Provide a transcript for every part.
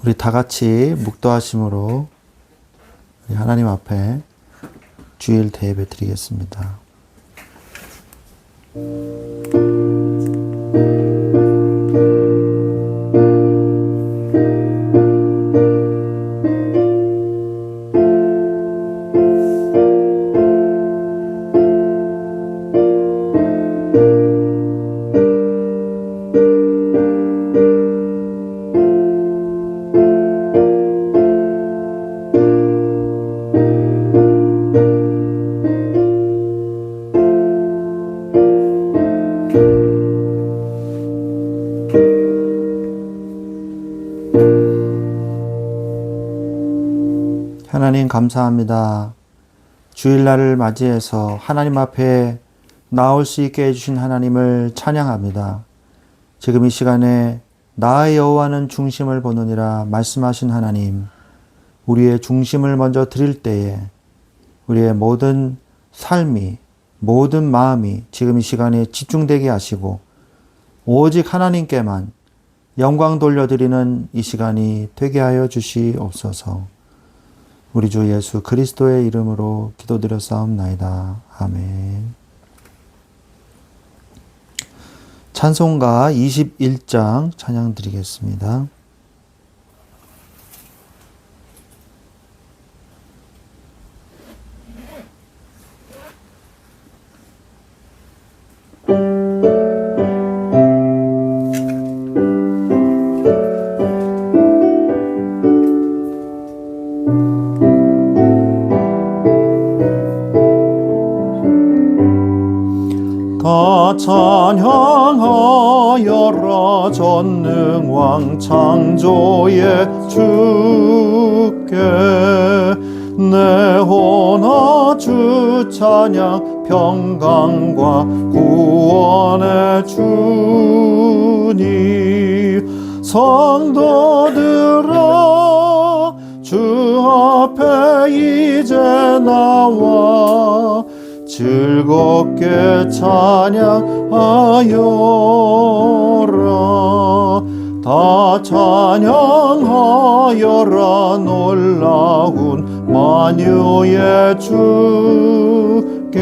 우리 다 같이 묵도하심으로 하나님 앞에 주일 대예배 드리겠습니다. 하나님 감사합니다. 주일날을 맞이해서 하나님 앞에 나올 수 있게 해주신 하나님을 찬양합니다. 지금 이 시간에 나의 여호와는 중심을 보느니라 말씀하신 하나님, 우리의 중심을 먼저 드릴 때에 우리의 모든 삶이, 모든 마음이 지금 이 시간에 집중되게 하시고 오직 하나님께만 영광 돌려드리는 이 시간이 되게 하여 주시옵소서. 우리 주 예수 그리스도의 이름으로 기도드렸사옵나이다. 아멘. 찬송가 21장 찬양 드리겠습니다. 다 찬양하여라 전능왕 창조의 주께 내 혼아 주 찬양 평강과 구원의 주님 성도들아 주 앞에 이제 나와 즐겁게 찬양하여라 다 찬양하여라 놀라운 만유의 주께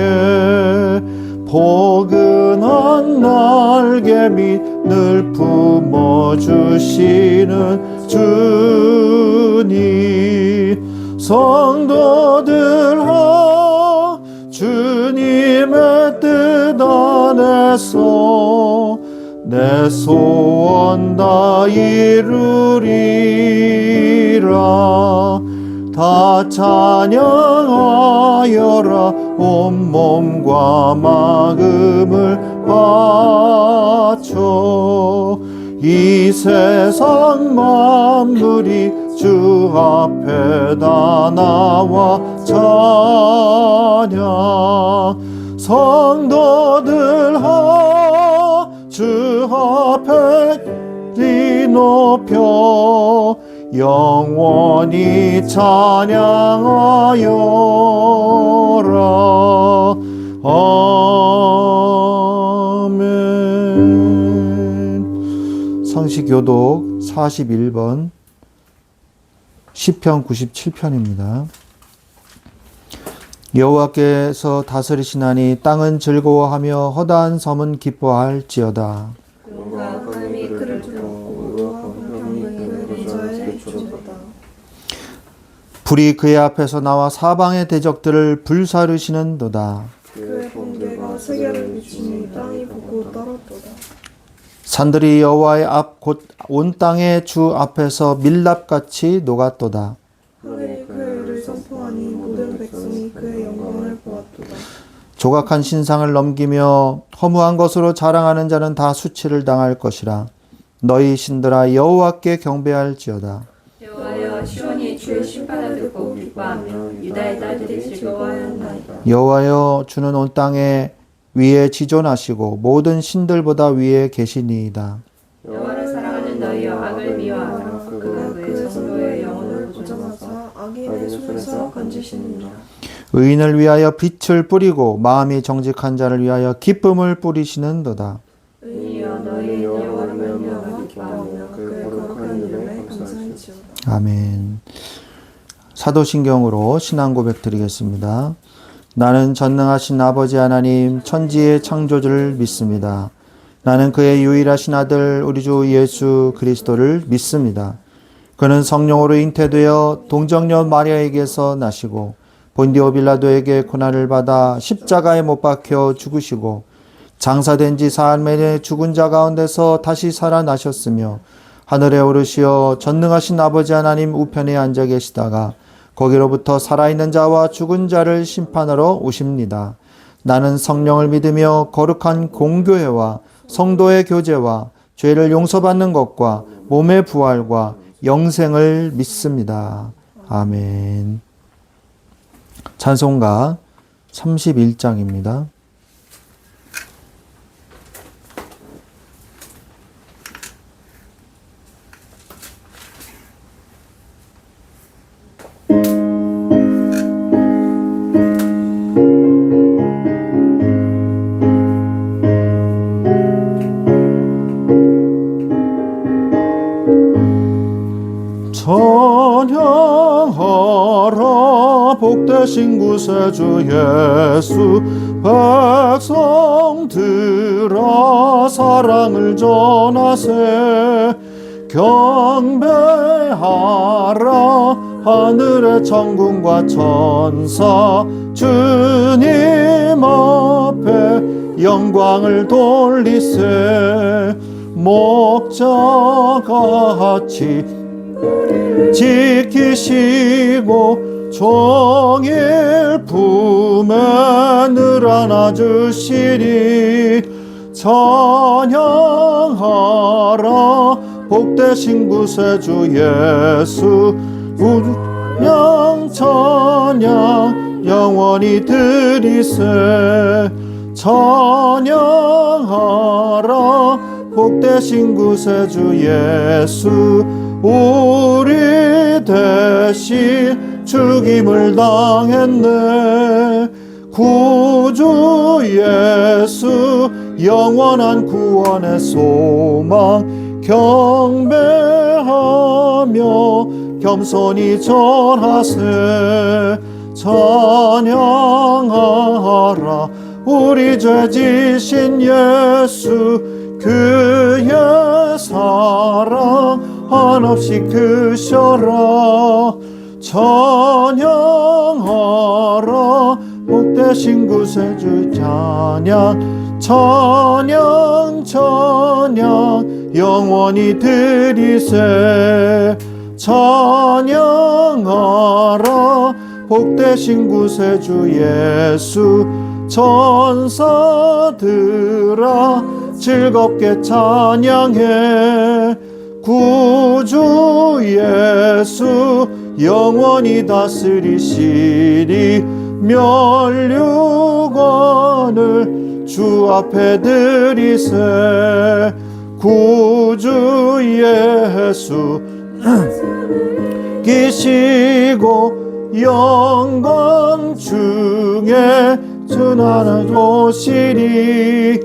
포근한 날개 밑을 품어주시는 주님 성도들아 주님의 뜻 안에서 내 소원 다 이루리라 다 찬양하여라 온몸과 마음을 바쳐 이 세상 만물이 주 앞에 다 나와 찬양 성도들아 주 앞에 이 높여 영원히 찬양하여라 아멘. 성시교독 41번 시편 97편입니다. 여호와께서 다스리시나니 땅은 즐거워하며 허다한 섬은 기뻐할지어다. 불이 그의 앞에서 나와 사방의 대적들을 불사르시는도다. 그의 번개가 세계를 비추니 땅이 붓고 떨었도다. 산들이 여호와의 앞 곧 온 땅의 주 앞에서 밀랍같이 녹았도다. 하늘이 그의 의를 선포하니 모든 백성이 그의 영광을 보았도다. 조각한 신상을 넘기며 허무한 것으로 자랑하는 자는 다 수치를 당할 것이라. 너희 신들아 여호와께 경배할지어다. 여호와여 시온이 주의 심판을 듣고 기뻐하며 유다의 딸들이 즐거워하나이다. 여호와여 주는 온 땅에 위에 지존하시고 모든 신들보다 위에 계시니이다. 여호와를 사랑하는 너희여 악을 미워하라. 그가 그의 성도의 영혼을 보존하사 악인의 손에서 건지시느니라. 의인을 위하여 빛을 뿌리고 마음이 정직한 자를 위하여 기쁨을 뿌리시는도다. 의인이여 너희 여호와를 기뻐하며 그의 거룩한 이름에 감사하니 하실지어다. 아멘. 사도신경으로 신앙 고백 드리겠습니다. 나는 전능하신 아버지 하나님 천지의 창조주를 믿습니다. 나는 그의 유일하신 아들 우리 주 예수 그리스도를 믿습니다. 그는 성령으로 잉태되어 동정녀 마리아에게서 나시고 본디오 빌라도에게 고난을 받아 십자가에 못 박혀 죽으시고 장사된 지 사흘 만에 죽은 자 가운데서 다시 살아나셨으며 하늘에 오르시어 전능하신 아버지 하나님 우편에 앉아 계시다가 거기로부터 살아있는 자와 죽은 자를 심판하러 오십니다. 나는 성령을 믿으며 거룩한 공교회와 성도의 교제와 죄를 용서받는 것과 몸의 부활과 영생을 믿습니다. 아멘. 찬송가 31장입니다. 찬양하라 복되신 구세주 예수 백성들아 사랑을 전하세 경배하라 하늘의 천군과 천사 주님 앞에 영광을 돌리세 목자같이 지키시고 종일 품에 늘 안아주시리 찬양하라 복되신 구세주 예수 우양 찬양 영원히 드리세 찬양하라 복되신 구세주 예수 우리 대신 죽임을 당했네 구주 예수 영원한 구원의 소망 경배하며 겸손히 절하세 찬양하라 우리 죄 지신 예수 그의 사랑 한없이 크셔라 찬양하라 복되신 구세주 찬양 찬양 찬양 영원히 드리세 찬양하라 복되신 구세주 예수 천사들아 즐겁게 찬양해 구주 예수 영원히 다스리시리 면류관을 주 앞에 드리세 구주 예수 기시고 영광 중에 주 나는 오시리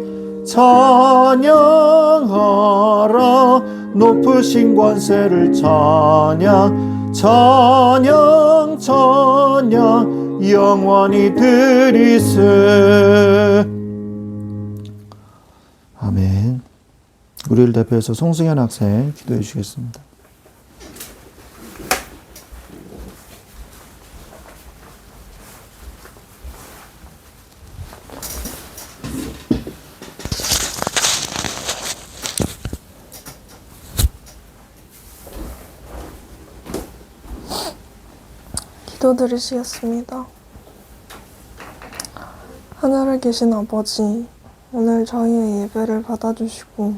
찬양하라 높으신 권세를 찬양 찬양 찬양 영원히 드리세 아멘. 우리를 대표해서 송승현 학생 기도해 주시겠습니다. 기도드리시겠습니다. 하늘에 계신 아버지, 오늘 저희의 예배를 받아주시고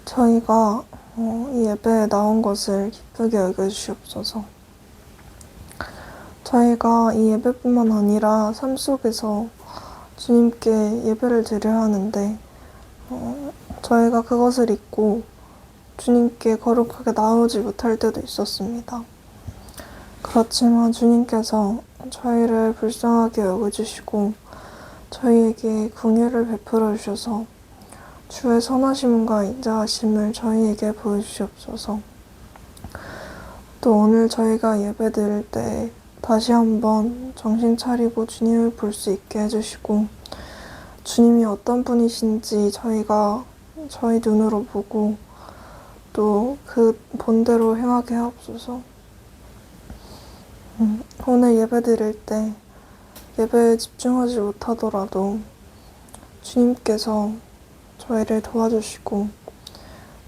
저희가 이 예배에 나온 것을 기쁘게 여겨주시옵소서. 저희가 이 예배뿐만 아니라 삶 속에서 주님께 예배를 드려야 하는데 저희가 그것을 잊고 주님께 거룩하게 나오지 못할 때도 있었습니다. 그렇지만 주님께서 저희를 불쌍하게 여겨주시고 저희에게 긍휼을 베풀어 주셔서 주의 선하심과 인자하심을 저희에게 보여주시옵소서. 또 오늘 저희가 예배 드릴 때 다시 한번 정신 차리고 주님을 볼 수 있게 해주시고, 주님이 어떤 분이신지 저희 눈으로 보고 또 그 본대로 행하게 하옵소서. 오늘 예배 드릴 때 예배에 집중하지 못하더라도 주님께서 저희를 도와주시고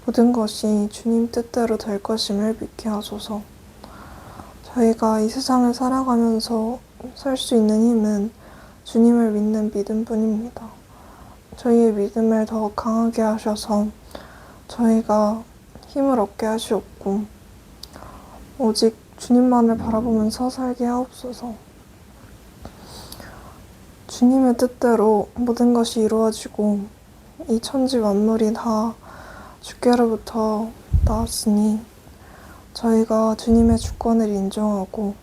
모든 것이 주님 뜻대로 될 것임을 믿게 하소서. 저희가 이 세상을 살아가면서 살 수 있는 힘은 주님을 믿는 믿음뿐입니다. 저희의 믿음을 더 강하게 하셔서 저희가 힘을 얻게 하시옵고 오직 주님만을 바라보면서 살게 하옵소서. 주님의 뜻대로 모든 것이 이루어지고 이 천지 만물이 다 주께로부터 나왔으니 저희가 주님의 주권을 인정하고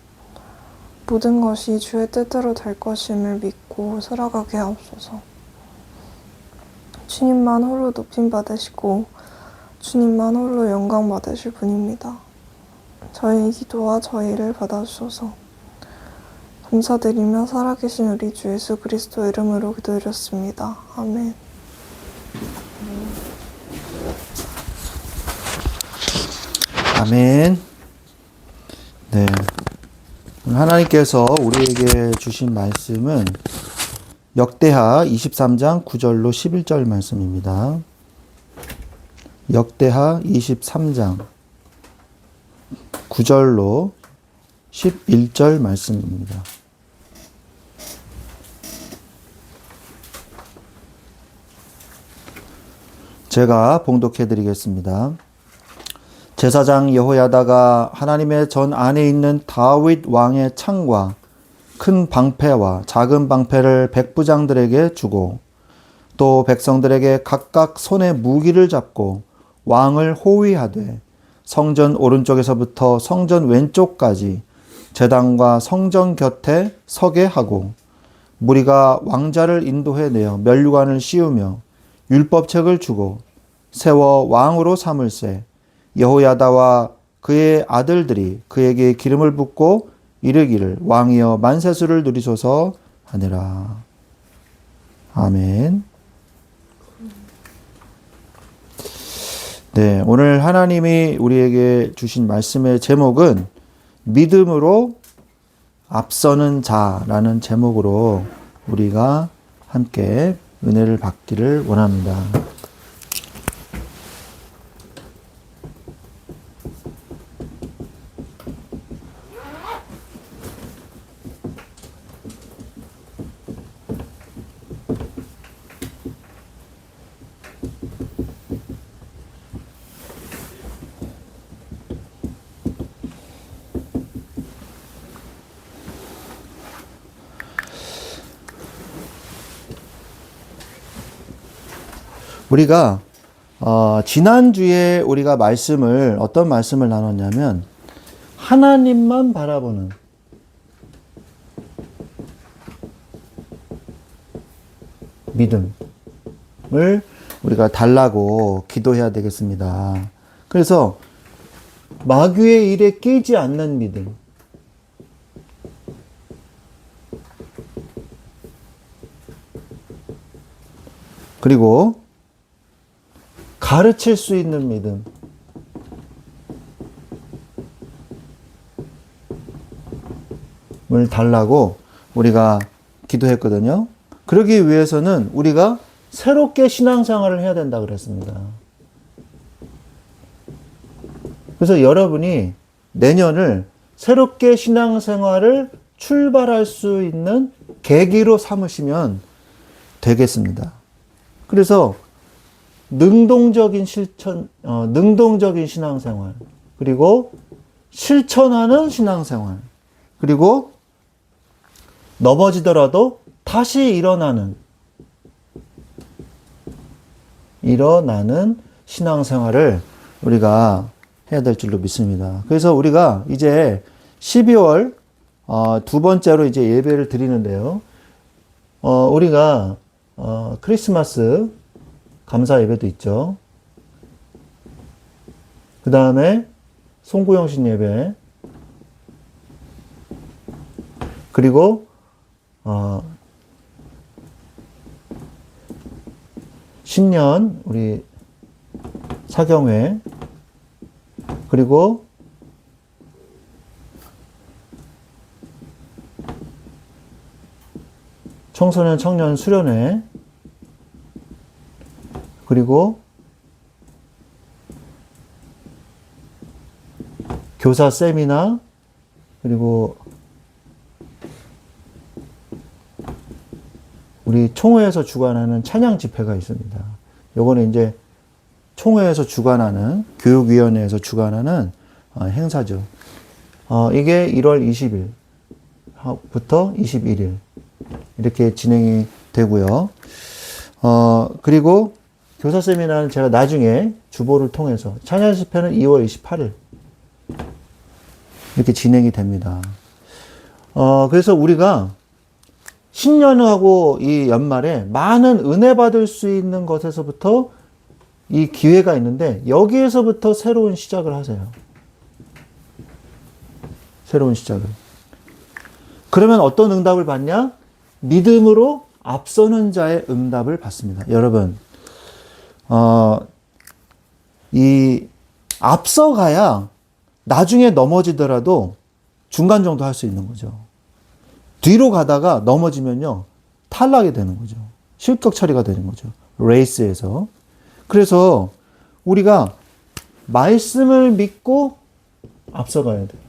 모든 것이 주의 뜻대로 될 것임을 믿고 살아가게 하옵소서. 주님만 홀로 높임 받으시고 주님만 홀로 영광 받으실 분입니다. 저희 기도와 저희를 받아주셔서 감사드리며 살아계신 우리 주 예수 그리스도 이름으로 기도드렸습니다. 아멘. 아멘. 네. 하나님께서 우리에게 주신 말씀은 역대하 23장 9절로 11절 말씀입니다. 역대하 23장 9절로 11절 말씀입니다. 제가 봉독해 드리겠습니다. 제사장 여호야다가 하나님의 전 안에 있는 다윗 왕의 창과 큰 방패와 작은 방패를 백부장들에게 주고 또 백성들에게 각각 손에 무기를 잡고 왕을 호위하되 성전 오른쪽에서부터 성전 왼쪽까지 제단과 성전 곁에 서게 하고 무리가 왕자를 인도해 내어 면류관을 씌우며 율법책을 주고 세워 왕으로 삼을세 여호야다와 그의 아들들이 그에게 기름을 붓고 이르기를 왕이여 만세수를 누리소서 하니라. 아멘. 네, 오늘 하나님이 우리에게 주신 말씀의 제목은 믿음으로 앞서는 자라는 제목으로 우리가 함께 은혜를 받기를 원합니다. 우리가 지난주에 우리가 어떤 말씀을 나눴냐면 하나님만 바라보는 믿음을 우리가 달라고 기도해야 되겠습니다. 그래서 마귀의 일에 끼지 않는 믿음, 그리고 가르칠 수 있는 믿음을 달라고 우리가 기도했거든요. 그러기 위해서는 우리가 새롭게 신앙생활을 해야 된다 그랬습니다. 그래서 여러분이 내년을 새롭게 신앙생활을 출발할 수 있는 계기로 삼으시면 되겠습니다. 그래서 능동적인 신앙생활, 그리고 실천하는 신앙생활, 그리고 넘어지더라도 다시 일어나는 신앙생활을 우리가 해야 될 줄로 믿습니다. 그래서 우리가 이제 12월 두 번째로 이제 예배를 드리는데요. 우리가 크리스마스 감사 예배도 있죠. 그 다음에 송구영신 예배, 그리고 신년 우리 사경회, 그리고 청소년 청년 수련회, 그리고 교사 세미나, 그리고 우리 총회에서 주관하는 찬양 집회가 있습니다. 요거는 이제 총회에서 주관하는, 교육위원회에서 주관하는 행사죠. 이게 1월 20일부터 21일 이렇게 진행이 되고요. 그리고 교사 세미나는 제가 나중에 주보를 통해서, 찬양 집회는 2월 28일 이렇게 진행이 됩니다. 그래서 우리가 신년하고 이 연말에 많은 은혜 받을 수 있는 것에서부터 이 기회가 있는데, 여기에서부터 새로운 시작을 하세요. 새로운 시작을. 그러면 어떤 응답을 받냐? 믿음으로 앞서는 자의 응답을 받습니다. 여러분, 이 앞서가야 나중에 넘어지더라도 중간 정도 할 수 있는 거죠. 뒤로 가다가 넘어지면요, 탈락이 되는 거죠. 실격 처리가 되는 거죠. 레이스에서. 그래서 우리가 말씀을 믿고 앞서가야 돼요.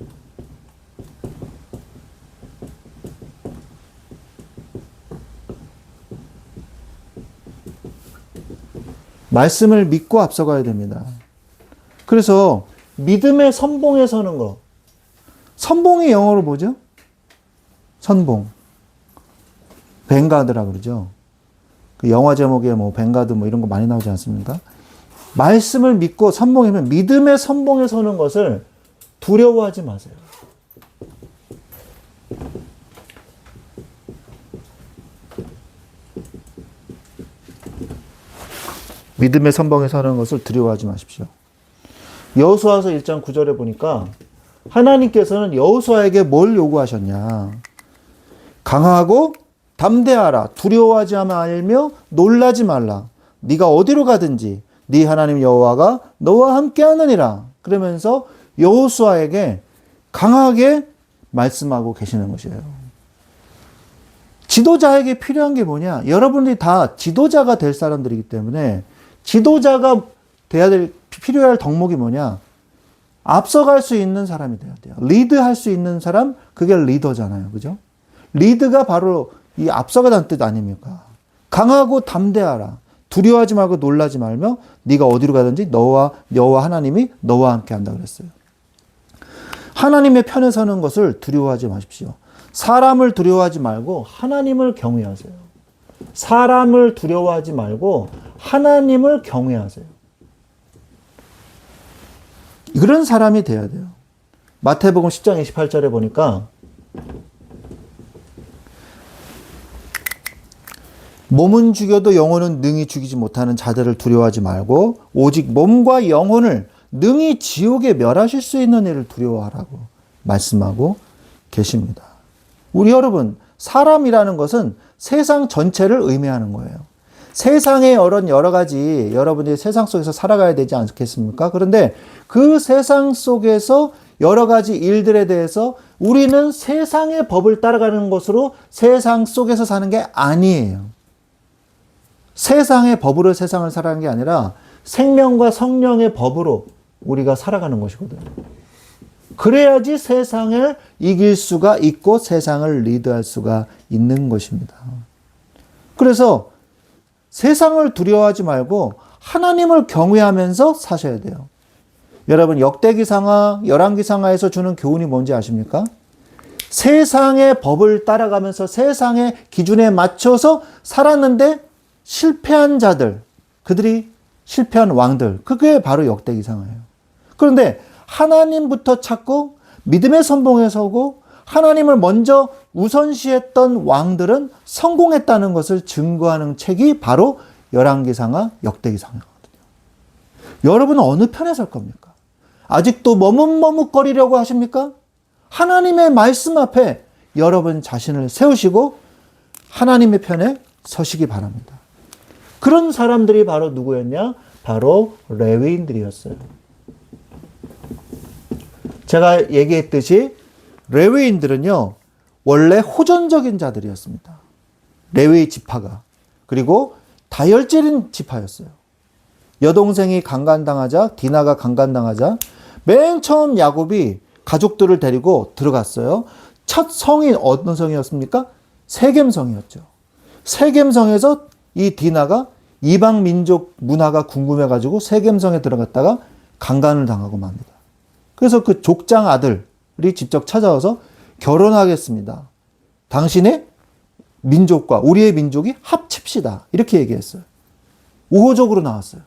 말씀을 믿고 앞서가야 됩니다. 그래서 믿음의 선봉에 서는 거. 선봉이 영어로 뭐죠? 선봉. 벵가드라 그러죠. 그 영화 제목에 뭐 벵가드 뭐 이런 거 많이 나오지 않습니까? 말씀을 믿고 선봉이면 믿음의 선봉에 서는 것을 두려워하지 마세요. 믿음의 선봉에 서는 것을 두려워하지 마십시오. 여호수아서 1장 9절에 보니까 하나님께서는 여호수아에게 뭘 요구하셨냐? 강하고 담대하라. 두려워하지 말며 놀라지 말라. 네가 어디로 가든지 네 하나님 여호와가 너와 함께 하느니라. 그러면서 여호수아에게 강하게 말씀하고 계시는 것이에요. 지도자에게 필요한 게 뭐냐? 여러분들이 다 지도자가 될 사람들이기 때문에 지도자가 필요할 덕목이 뭐냐? 앞서갈 수 있는 사람이 돼야 돼요. 리드할 수 있는 사람, 그게 리더잖아요. 그죠? 리드가 바로 이 앞서가다는 뜻 아닙니까? 강하고 담대하라. 두려워하지 말고 놀라지 말며 네가 어디로 가든지 너와 하나님이 너와 함께 한다 그랬어요. 하나님의 편에 서는 것을 두려워하지 마십시오. 사람을 두려워하지 말고 하나님을 경외하세요. 사람을 두려워하지 말고 하나님을 경외하세요. 그런 사람이 돼야 돼요. 마태복음 10장 28절에 보니까 몸은 죽여도 영혼은 능히 죽이지 못하는 자들을 두려워하지 말고 오직 몸과 영혼을 능히 지옥에 멸하실 수 있는 이를 두려워하라고 말씀하고 계십니다. 우리 여러분, 사람이라는 것은 세상 전체를 의미하는 거예요. 세상의 여러 가지 여러분들이 세상 속에서 살아가야 되지 않겠습니까? 그런데 그 세상 속에서 여러 가지 일들에 대해서 우리는 세상의 법을 따라가는 것으로 세상 속에서 사는 게 아니에요. 세상의 법으로 세상을 살아가는 게 아니라 생명과 성령의 법으로 우리가 살아가는 것이거든요. 그래야지 세상을 이길 수가 있고 세상을 리드할 수가 있는 것입니다. 그래서 세상을 두려워하지 말고 하나님을 경외하면서 사셔야 돼요. 여러분, 역대기상하, 열왕기상하에서 주는 교훈이 뭔지 아십니까? 세상의 법을 따라가면서 세상의 기준에 맞춰서 살았는데 실패한 자들, 그들이 실패한 왕들, 그게 바로 역대기상하예요. 그런데 하나님부터 찾고 믿음의 선봉에 서고 하나님을 먼저 우선시했던 왕들은 성공했다는 것을 증거하는 책이 바로 열왕기상하, 역대기상하거든요. 여러분은 어느 편에 설 겁니까? 아직도 머뭇머뭇거리려고 하십니까? 하나님의 말씀 앞에 여러분 자신을 세우시고 하나님의 편에 서시기 바랍니다. 그런 사람들이 바로 누구였냐? 바로 레위인들이었어요. 제가 얘기했듯이 레위인들은요, 원래 호전적인 자들이었습니다. 레위 지파가. 그리고 다혈질인 지파였어요. 여동생이 강간당하자, 디나가 강간당하자, 맨 처음 야곱이 가족들을 데리고 들어갔어요. 첫 성이 어떤 성이었습니까? 세겜성이었죠. 세겜성에서 이 디나가 이방 민족 문화가 궁금해가지고 세겜성에 들어갔다가 강간을 당하고 맙니다. 그래서 그 족장 아들이 직접 찾아와서 결혼하겠습니다. 당신의 민족과 우리의 민족이 합칩시다. 이렇게 얘기했어요. 우호적으로 나왔어요.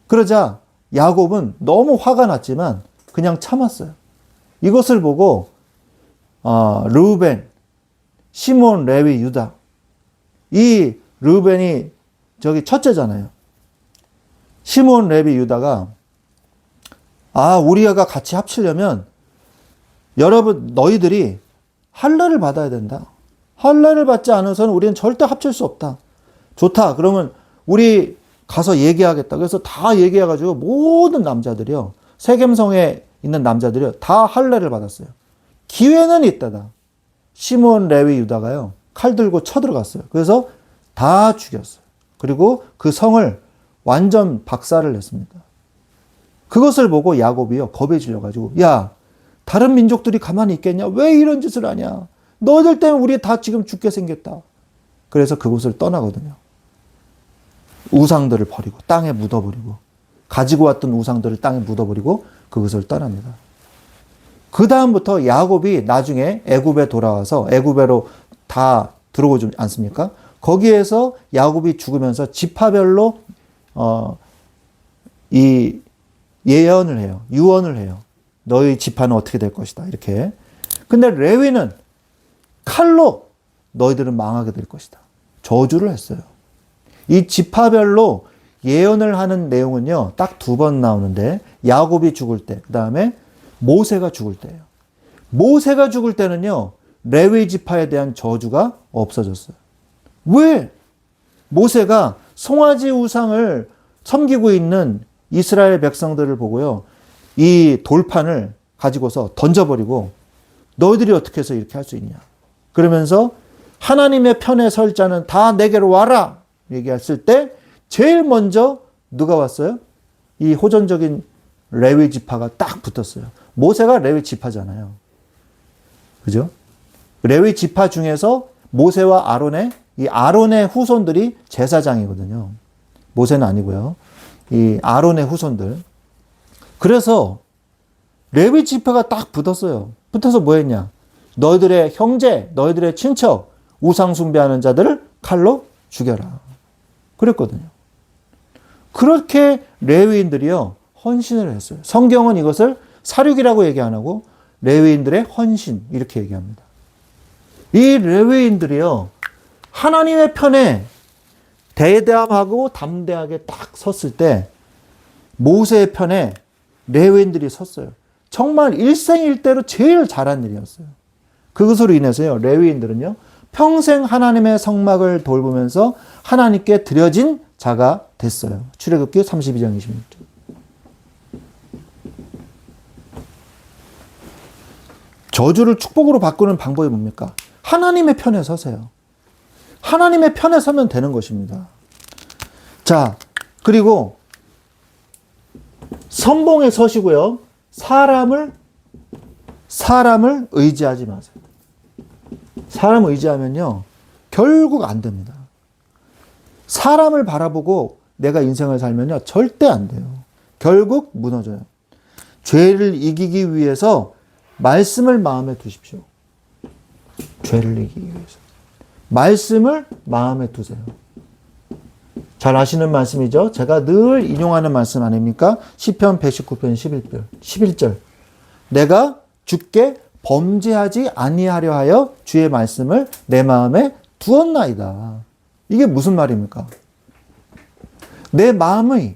그러자 야곱은 너무 화가 났지만 그냥 참았어요. 이것을 보고 르우벤, 시몬, 레위, 유다, 이 르우벤이 저기 첫째잖아요. 시몬, 레위, 유다가 우리가 같이 합치려면 여러분 너희들이 할례를 받아야 된다. 할례를 받지 않아서는 우리는 절대 합칠 수 없다. 좋다. 그러면 우리 가서 얘기하겠다. 그래서 다 얘기해가지고 모든 남자들이요, 세겜성에 있는 남자들이요, 다 할례를 받았어요. 기회는 있다다. 시몬, 레위, 유다가요, 칼 들고 쳐들어갔어요. 그래서 다 죽였어요. 그리고 그 성을 완전 박살을 냈습니다. 그것을 보고 야곱이요, 겁에 질려가지고, 야, 다른 민족들이 가만히 있겠냐? 왜 이런 짓을 하냐? 너희들 때문에 우리 다 지금 죽게 생겼다. 그래서 그곳을 떠나거든요. 우상들을 버리고 땅에 묻어버리고, 가지고 왔던 우상들을 땅에 묻어버리고 그것을 떠납니다. 그 다음부터 야곱이 나중에 애굽에 돌아와서, 애굽에로 다 들어오지 않습니까? 거기에서 야곱이 죽으면서 지파별로 이 예언을 해요. 유언을 해요. 너희 지파는 어떻게 될 것이다. 이렇게. 근데 레위는 칼로 너희들은 망하게 될 것이다. 저주를 했어요. 이 지파별로 예언을 하는 내용은요, 딱 2번 나오는데, 야곱이 죽을 때, 그 다음에 모세가 죽을 때예요. 모세가 죽을 때는요, 레위 지파에 대한 저주가 없어졌어요. 왜? 모세가 송아지 우상을 섬기고 있는 이스라엘 백성들을 보고요, 이 돌판을 가지고서 던져버리고, 너희들이 어떻게 해서 이렇게 할 수 있냐? 그러면서 하나님의 편에 설 자는 다 내게로 와라! 얘기했을 때 제일 먼저 누가 왔어요? 이 호전적인 레위 지파가 딱 붙었어요. 모세가 레위 지파잖아요. 그죠? 레위 지파 중에서 모세와 아론의, 이 아론의 후손들이 제사장이거든요. 모세는 아니고요. 이 아론의 후손들. 그래서 레위 지파가 딱 붙었어요. 붙어서 뭐 했냐? 너희들의 형제, 너희들의 친척, 우상 숭배하는 자들을 칼로 죽여라. 그랬거든요. 그렇게 레위인들이요, 헌신을 했어요. 성경은 이것을 사륙이라고 얘기 안 하고 레위인들의 헌신 이렇게 얘기합니다. 이 레위인들이요, 하나님의 편에 대담하고 담대하게 딱 섰을 때 모세의 편에 레위인들이 섰어요. 정말 일생일대로 제일 잘한 일이었어요. 그것으로 인해서요, 레위인들은요, 평생 하나님의 성막을 돌보면서 하나님께 드려진 자가 됐어요. 출애굽기 32장 26절. 저주를 축복으로 바꾸는 방법이 뭡니까? 하나님의 편에 서세요. 하나님의 편에 서면 되는 것입니다. 자, 그리고 선봉에 서시고요, 사람을 의지하지 마세요. 사람 의지하면요, 결국 안 됩니다. 사람을 바라보고 내가 인생을 살면요, 절대 안 돼요. 결국 무너져요. 죄를 이기기 위해서 말씀을 마음에 두십시오. 죄를 이기기 위해서. 말씀을 마음에 두세요. 잘 아시는 말씀이죠? 제가 늘 인용하는 말씀 아닙니까? 시편 119편 11절. 내가 주께 범죄하지 아니하려 하여 주의 말씀을 내 마음에 두었나이다. 이게 무슨 말입니까? 내 마음이요,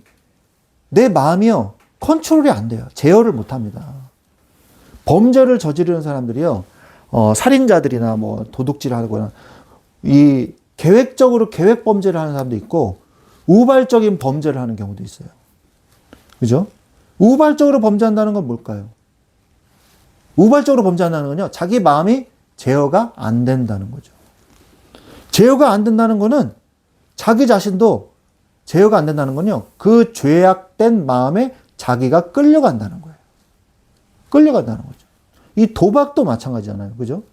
컨트롤이 안 돼요. 제어를 못 합니다. 범죄를 저지르는 사람들이요, 살인자들이나 뭐 도둑질을 하거나 이 계획적으로 계획 범죄를 하는 사람도 있고 우발적인 범죄를 하는 경우도 있어요. 그죠? 우발적으로 범죄한다는 건 뭘까요? 우발적으로 범죄한다는 건요, 자기 마음이 제어가 안 된다는 거죠. 제어가 안 된다는 거는 자기 자신도 제어가 안 된다는 건요, 그 죄악된 마음에 자기가 끌려간다는 거예요. 끌려간다는 거죠. 이 도박도 마찬가지잖아요. 그죠?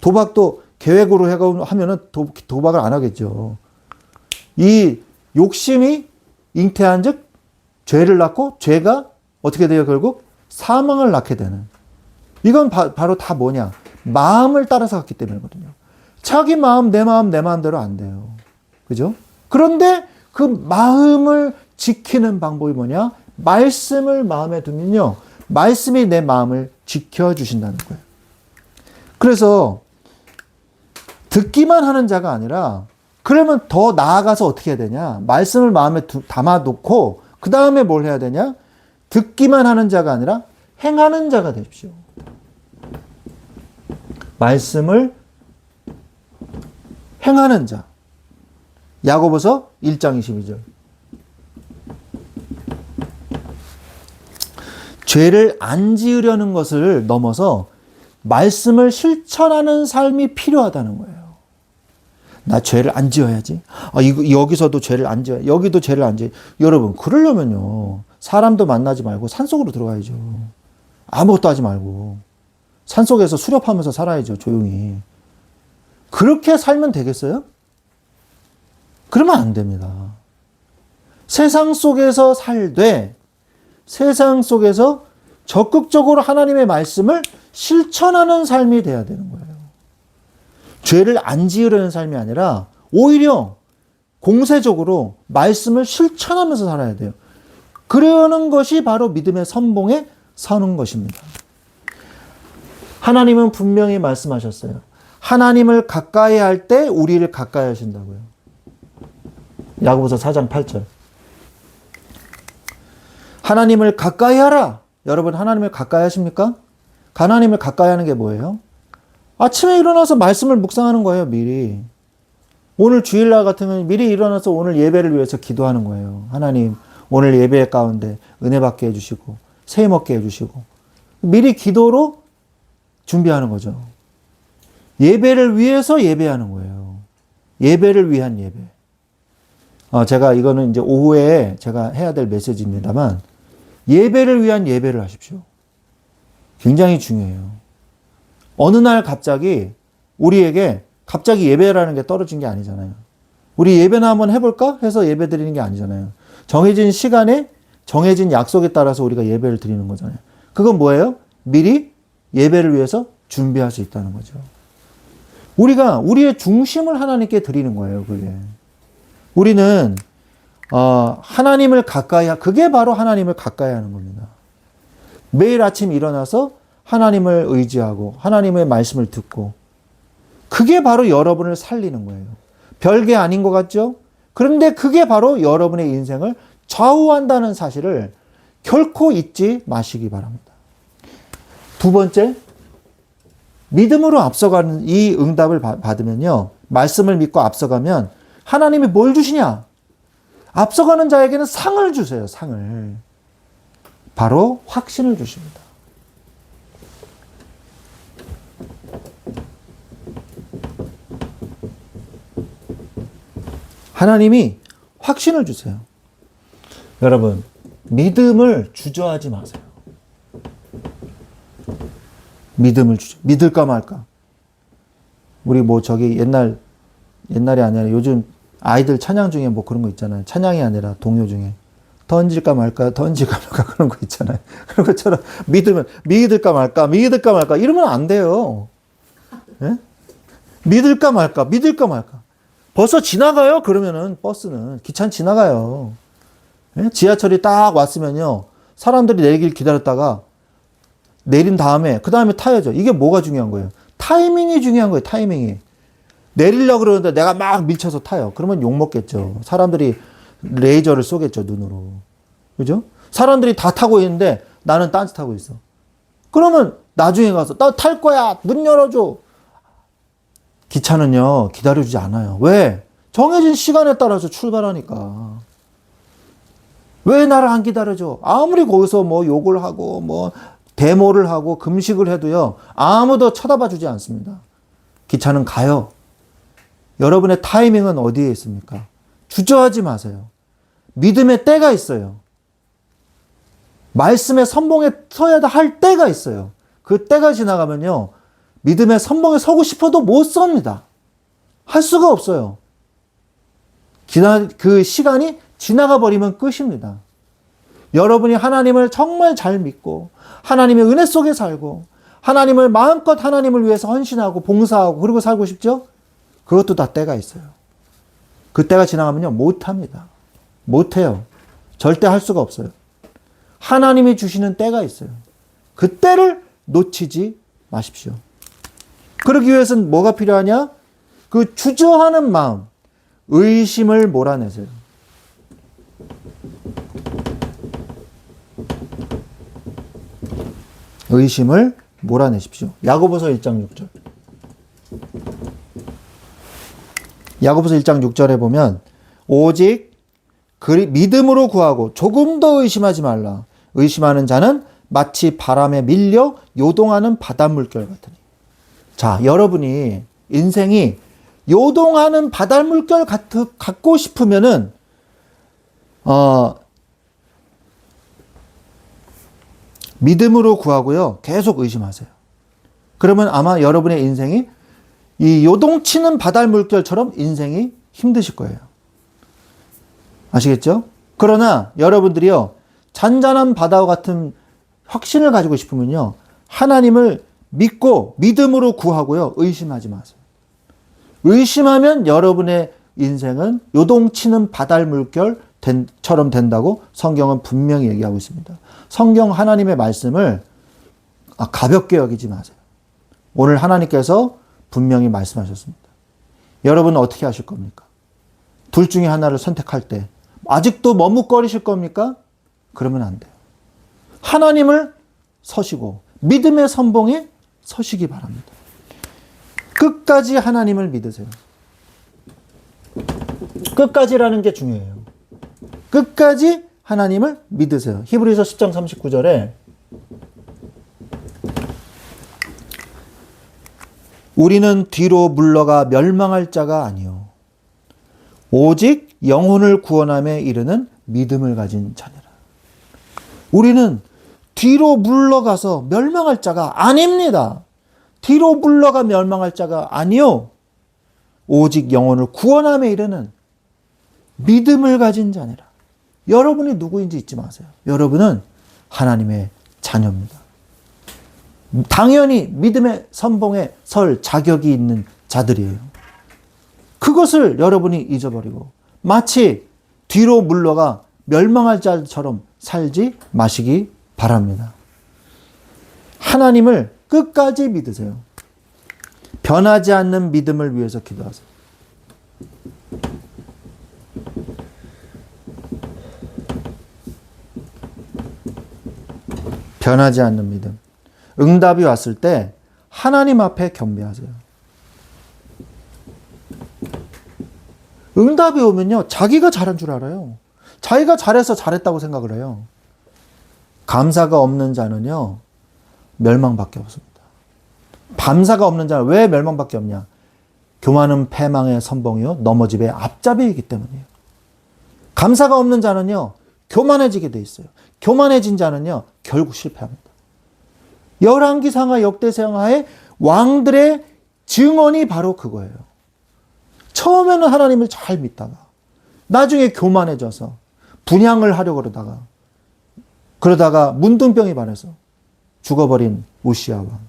도박도 계획으로 하면은 도박을 안 하겠죠. 이 욕심이 잉태한 즉 죄를 낳고 죄가 어떻게 돼요? 결국 사망을 낳게 되는. 이건 바로 다 뭐냐? 마음을 따라서 갔기 때문이거든요. 자기 마음, 내 마음대로 안 돼요. 그죠? 그런데 그 마음을 지키는 방법이 뭐냐? 말씀을 마음에 두면요. 말씀이 내 마음을 지켜주신다는 거예요. 그래서 듣기만 하는 자가 아니라 그러면 더 나아가서 어떻게 해야 되냐? 말씀을 마음에 담아놓고 그 다음에 뭘 해야 되냐? 듣기만 하는 자가 아니라 행하는 자가 되십시오. 말씀을 행하는 자. 야고보서 1장 22절. 죄를 안 지으려는 것을 넘어서 말씀을 실천하는 삶이 필요하다는 거예요. 나 죄를 안 지어야지. 여기서도 죄를 안 지어야, 여기도 죄를 안 지어야. 여러분, 그러려면요, 사람도 만나지 말고 산속으로 들어가야죠. 아무것도 하지 말고. 산속에서 수렵하면서 살아야죠, 조용히. 그렇게 살면 되겠어요? 그러면 안 됩니다. 세상 속에서 살되, 세상 속에서 적극적으로 하나님의 말씀을 실천하는 삶이 돼야 되는 거예요. 죄를 안 지으려는 삶이 아니라 오히려 공세적으로 말씀을 실천하면서 살아야 돼요. 그러는 것이 바로 믿음의 선봉에 서는 것입니다. 하나님은 분명히 말씀하셨어요. 하나님을 가까이 할 때 우리를 가까이 하신다고요. 야고보서 4장 8절. 하나님을 가까이 하라. 여러분, 하나님을 가까이 하십니까? 하나님을 가까이 하는 게 뭐예요? 아침에 일어나서 말씀을 묵상하는 거예요, 미리. 오늘 주일날 같으면 미리 일어나서 오늘 예배를 위해서 기도하는 거예요. 하나님, 오늘 예배 가운데 은혜 받게 해주시고, 새 먹게 해주시고. 미리 기도로 준비하는 거죠. 예배를 위해서 예배하는 거예요. 예배를 위한 예배. 제가 이거는 이제 오후에 제가 해야 될 메시지입니다만, 예배를 위한 예배를 하십시오. 굉장히 중요해요. 어느 날 갑자기 우리에게 갑자기 예배라는 게 떨어진 게 아니잖아요. 우리 예배나 한번 해볼까? 해서 예배 드리는 게 아니잖아요. 정해진 시간에 정해진 약속에 따라서 우리가 예배를 드리는 거잖아요. 그건 뭐예요? 미리 예배를 위해서 준비할 수 있다는 거죠. 우리가 우리의 중심을 하나님께 드리는 거예요. 그게. 우리는 하나님을 그게 바로 하나님을 가까이 하는 겁니다. 매일 아침 일어나서 하나님을 의지하고 하나님의 말씀을 듣고 그게 바로 여러분을 살리는 거예요. 별게 아닌 것 같죠? 그런데 그게 바로 여러분의 인생을 좌우한다는 사실을 결코 잊지 마시기 바랍니다. 두 번째, 믿음으로 앞서가는 이 응답을 받으면요. 말씀을 믿고 앞서가면 하나님이 뭘 주시냐? 앞서가는 자에게는 상을 주세요. 상을. 바로 확신을 주십니다. 하나님이 확신을 주세요. 여러분, 믿음을 주저하지 마세요. 믿을까 말까. 우리 옛날이 아니라 요즘 아이들 찬양 중에 뭐 그런 거 있잖아요. 찬양이 아니라 동요 중에. 던질까 말까 그런 거 있잖아요. 그런 것처럼 믿을까 말까 이러면 안 돼요. 예? 믿을까 말까. 벌써 지나가요. 그러면은 버스는 기차는 지나가요. 예? 지하철이 딱 왔으면요. 사람들이 내리길 기다렸다가 내린 다음에 그 다음에 타야죠. 이게 뭐가 중요한 거예요? 타이밍이 중요한 거예요. 타이밍이. 내리려고 그러는데 내가 막 밀쳐서 타요. 그러면 욕먹겠죠. 사람들이 레이저를 쏘겠죠. 눈으로. 그죠? 사람들이 다 타고 있는데 나는 딴짓하고 있어. 그러면 나중에 가서 나 탈 거야. 문 열어줘. 기차는요, 기다려주지 않아요. 왜? 정해진 시간에 따라서 출발하니까. 왜 나를 안 기다려줘? 아무리 거기서 뭐 욕을 하고 뭐 데모를 하고 금식을 해도요, 아무도 쳐다봐 주지 않습니다. 기차는 가요. 여러분의 타이밍은 어디에 있습니까? 주저하지 마세요. 믿음의 때가 있어요. 말씀의 선봉에 서야 할 때가 있어요. 그 때가 지나가면요, 믿음의 선봉에 서고 싶어도 못 섭니다. 할 수가 없어요. 그 시간이 지나가 버리면 끝입니다. 여러분이 하나님을 정말 잘 믿고 하나님의 은혜 속에 살고 하나님을 마음껏 하나님을 위해서 헌신하고 봉사하고 그러고 살고 싶죠? 그것도 다 때가 있어요. 그 때가 지나가면요, 못합니다. 못해요. 절대 할 수가 없어요. 하나님이 주시는 때가 있어요. 그 때를 놓치지 마십시오. 그러기 위해서는 뭐가 필요하냐? 그 주저하는 마음, 의심을 몰아내세요. 의심을 몰아내십시오. 야고보서 1장 6절. 야고보서 1장 6절에 보면 오직 믿음으로 구하고 조금 더 의심하지 말라. 의심하는 자는 마치 바람에 밀려 요동하는 바닷물결 같으니. 자, 여러분이 인생이 요동하는 바닷물결 갖고 싶으면은 믿음으로 구하고요, 계속 의심하세요. 그러면 아마 여러분의 인생이 이 요동치는 바닷물결처럼 인생이 힘드실 거예요. 아시겠죠? 그러나 여러분들이요, 잔잔한 바다와 같은 확신을 가지고 싶으면요, 하나님을 믿고 믿음으로 구하고요, 의심하지 마세요. 의심하면 여러분의 인생은 요동치는 바닷물결처럼 된다고 성경은 분명히 얘기하고 있습니다. 성경 하나님의 말씀을 가볍게 여기지 마세요. 오늘 하나님께서 분명히 말씀하셨습니다. 여러분은 어떻게 하실 겁니까? 둘 중에 하나를 선택할 때 아직도 머뭇거리실 겁니까? 그러면 안 돼요. 하나님을 서시고 믿음의 선봉에 서시기 바랍니다. 끝까지 하나님을 믿으세요. 끝까지라는 게 중요해요. 끝까지 하나님을 믿으세요. 히브리서 10장 39절에 우리는 뒤로 물러가 멸망할 자가 아니요 오직 영혼을 구원함에 이르는 믿음을 가진 자니라. 우리는 뒤로 물러가서 멸망할 자가 아닙니다. 뒤로 물러가 멸망할 자가 아니요 오직 영혼을 구원함에 이르는 믿음을 가진 자니라. 여러분이 누구인지 잊지 마세요. 여러분은 하나님의 자녀입니다. 당연히 믿음의 선봉에 설 자격이 있는 자들이에요. 그것을 여러분이 잊어버리고 마치 뒤로 물러가 멸망할 자처럼 살지 마시기 바랍니다. 하나님을 끝까지 믿으세요. 변하지 않는 믿음을 위해서 기도하세요. 변하지 않는 믿음. 응답이 왔을 때 하나님 앞에 경배하세요. 응답이 오면요, 자기가 잘한 줄 알아요. 자기가 잘해서 잘했다고 생각을 해요. 감사가 없는 자는요, 멸망밖에 없습니다. 감사가 없는 자는 왜 멸망밖에 없냐? 교만은 패망의 선봉이요 넘어짐의 앞잡이이기 때문이에요. 감사가 없는 자는요, 교만해지게 돼 있어요. 교만해진 자는요, 결국 실패합니다. 열왕기상하 역대상하의 왕들의 증언이 바로 그거예요. 처음에는 하나님을 잘 믿다가 나중에 교만해져서 분향을 하려고 그러다가 문둥병이 반해서 죽어버린 우시아 왕.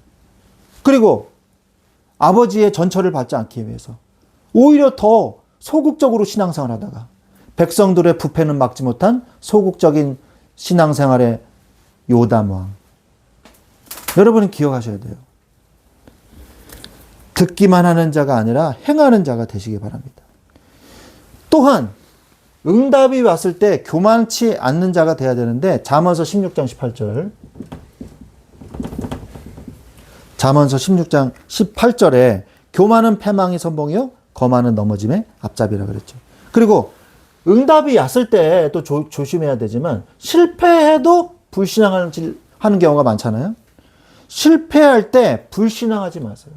그리고 아버지의 전처를 받지 않기 위해서 오히려 더 소극적으로 신앙생활 하다가 백성들의 부패는 막지 못한 소극적인 신앙생활의 요담 왕. 여러분은 기억하셔야 돼요. 듣기만 하는 자가 아니라 행하는 자가 되시기 바랍니다. 또한 응답이 왔을 때 교만치 않는 자가 돼야 되는데 잠언서 16장 18절 잠언서 16장 18절에 교만은 패망의 선봉이요 거만은 넘어짐의 앞잡이라 그랬죠. 그리고 응답이 왔을 때 또 조심해야 되지만 실패해도 불신앙하는 경우가 많잖아요. 실패할 때 불신앙하지 마세요.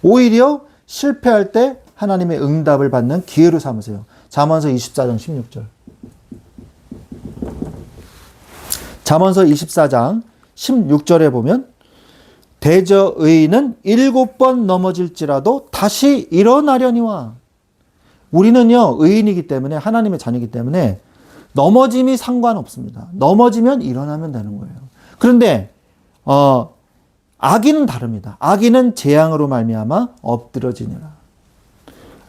오히려 실패할 때 하나님의 응답을 받는 기회로 삼으세요. 잠언서 24장 16절. 잠언서 24장 16절에 보면 대저 의인은 7번 넘어질지라도 다시 일어나려니와. 우리는요 의인이기 때문에 하나님의 자녀이기 때문에 넘어짐이 상관없습니다. 넘어지면 일어나면 되는 거예요. 그런데 악인은 다릅니다. 악인은 재앙으로 말미암아 엎드러지니라.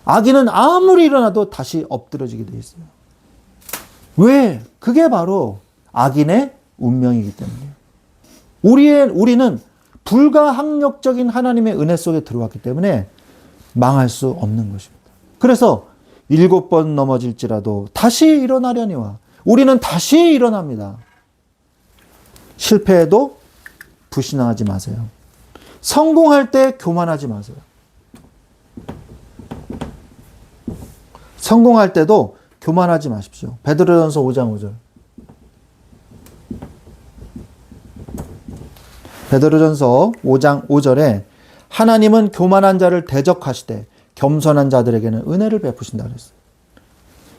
악인은 아무리 일어나도 다시 엎드러지게 돼 있어요. 왜? 그게 바로 악인의 운명이기 때문이에요. 우리는 불가항력적인 하나님의 은혜 속에 들어왔기 때문에 망할 수 없는 것입니다. 그래서 7번 넘어질지라도 다시 일어나려니와. 우리는 다시 일어납니다. 실패해도 불신앙하지 마세요. 성공할 때 교만하지 마세요. 성공할 때도 교만하지 마십시오. 베드로전서 5장 5절. 베드로전서 5장 5절에 하나님은 교만한 자를 대적하시되 겸손한 자들에게는 은혜를 베푸신다 그랬어요.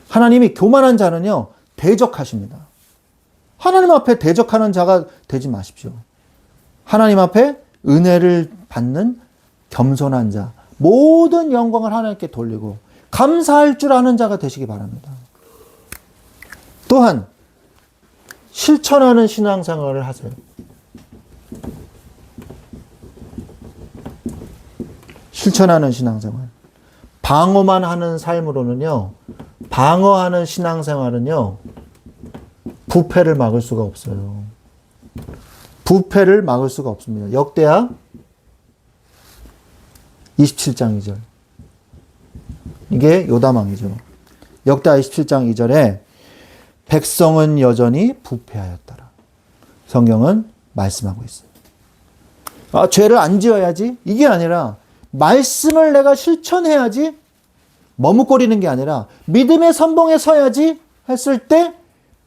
하나님이 교만한 자는요 대적하십니다. 하나님 앞에 대적하는 자가 되지 마십시오. 하나님 앞에 은혜를 받는 겸손한 자, 모든 영광을 하나님께 돌리고 감사할 줄 아는 자가 되시기 바랍니다. 또한 실천하는 신앙생활을 하세요. 실천하는 신앙생활. 방어만 하는 삶으로는요, 방어하는 신앙생활은요, 부패를 막을 수가 없어요. 부패를 막을 수가 없습니다. 역대하 27장 2절. 이게 요담왕이죠. 역대하 27장 2절에 백성은 여전히 부패하였더라. 성경은 말씀하고 있어요. 아, 죄를 안 지어야지? 이게 아니라 말씀을 내가 실천해야지? 머뭇거리는 게 아니라 믿음의 선봉에 서야지 했을 때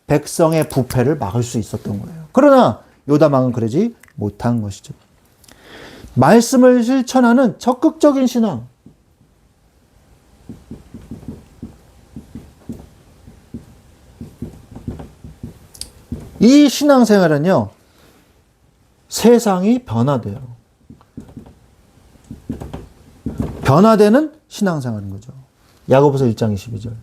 백성의 부패를 막을 수 있었던 거예요. 그러나 요담왕은 그러지 못한 것이죠. 말씀을 실천하는 적극적인 신앙. 이 신앙생활은요, 세상이 변화돼요. 변화되는 신앙생활인 거죠. 야고보서 1장 22절.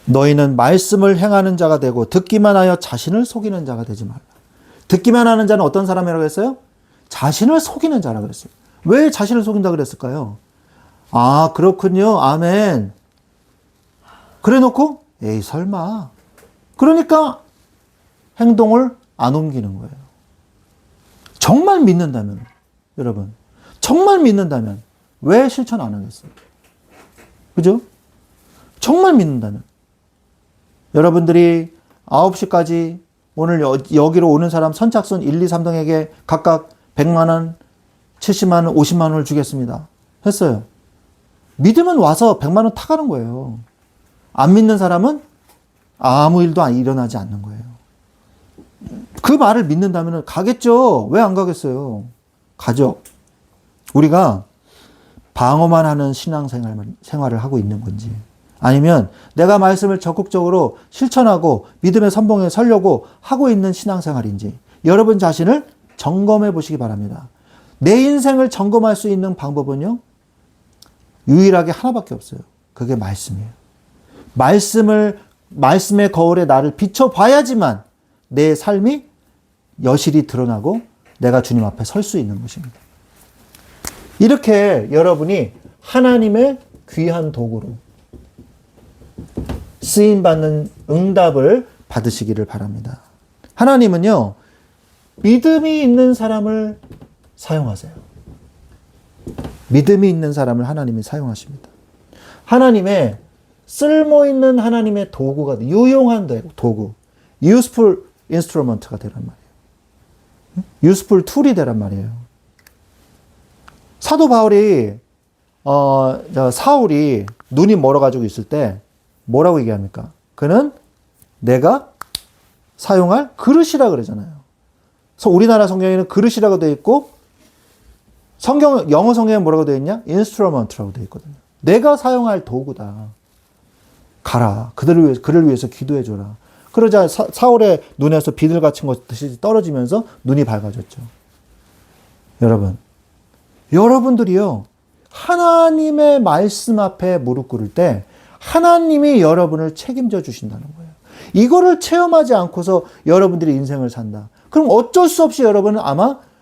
너희는 말씀을 행하는 자가 되고 듣기만 하여 자신을 속이는 자가 되지 말라. 듣기만 하는 자는 어떤 사람이라고 했어요? 자신을 속이는 자라고 했어요. 왜 자신을 속인다 그랬을까요? 아, 그렇군요. 아멘. 그래 놓고 에이 설마. 그러니까 행동을 안 옮기는 거예요. 정말 믿는다면, 여러분, 정말 믿는다면 왜 실천 안 하겠어요? 그죠? 정말 믿는다면. 여러분들이 9시까지 오늘 여기로 오는 사람 선착순 1, 2, 3등에게 각각 100만 원, 70만 원, 50만 원을 주겠습니다. 했어요. 믿으면 와서 100만 원 타가는 거예요. 안 믿는 사람은 아무 일도 일어나지 않는 거예요. 그 말을 믿는다면 가겠죠. 왜 안 가겠어요? 가죠. 우리가 방어만 하는 신앙생활을 하고 있는 건지, 아니면 내가 말씀을 적극적으로 실천하고 믿음의 선봉에 서려고 하고 있는 신앙생활인지 여러분 자신을 점검해 보시기 바랍니다. 내 인생을 점검할 수 있는 방법은요, 유일하게 하나밖에 없어요. 그게 말씀이에요. 말씀의 거울에 나를 비춰봐야지만 내 삶이 여실히 드러나고 내가 주님 앞에 설 수 있는 것입니다. 이렇게 여러분이 하나님의 귀한 도구로 쓰임받는 응답을 받으시기를 바랍니다. 하나님은요, 믿음이 있는 사람을 사용하세요. 믿음이 있는 사람을 하나님이 사용하십니다. 하나님의 쓸모있는 하나님의 도구가, 유용한 도구, useful 인스트루먼트가 되란 말이에요. useful tool이 되란 말이에요. 사도 바울이 사울이 눈이 멀어가지고 있을 때 뭐라고 얘기합니까? 그는 내가 사용할 그릇이라 그러잖아요. 그래서 우리나라 성경에는 그릇이라고 되어 있고 영어 성경에 뭐라고 되어 있냐? 인스트루먼트라고 되어 있거든요. 내가 사용할 도구다. 가라. 그를 위해서 기도해줘라. 그러자 사울의 눈에서 비늘 같은 것이 떨어지면서 눈이 밝아졌죠. 여러분들이요. 하나님의 말씀 앞에 무릎 꿇을 때 하나님이 여러분을 책임져 주신다는 거예요. 이거를 체험하지 않고서 여러분들이 인생을 산다. 그럼 어쩔 수 없이 여러분은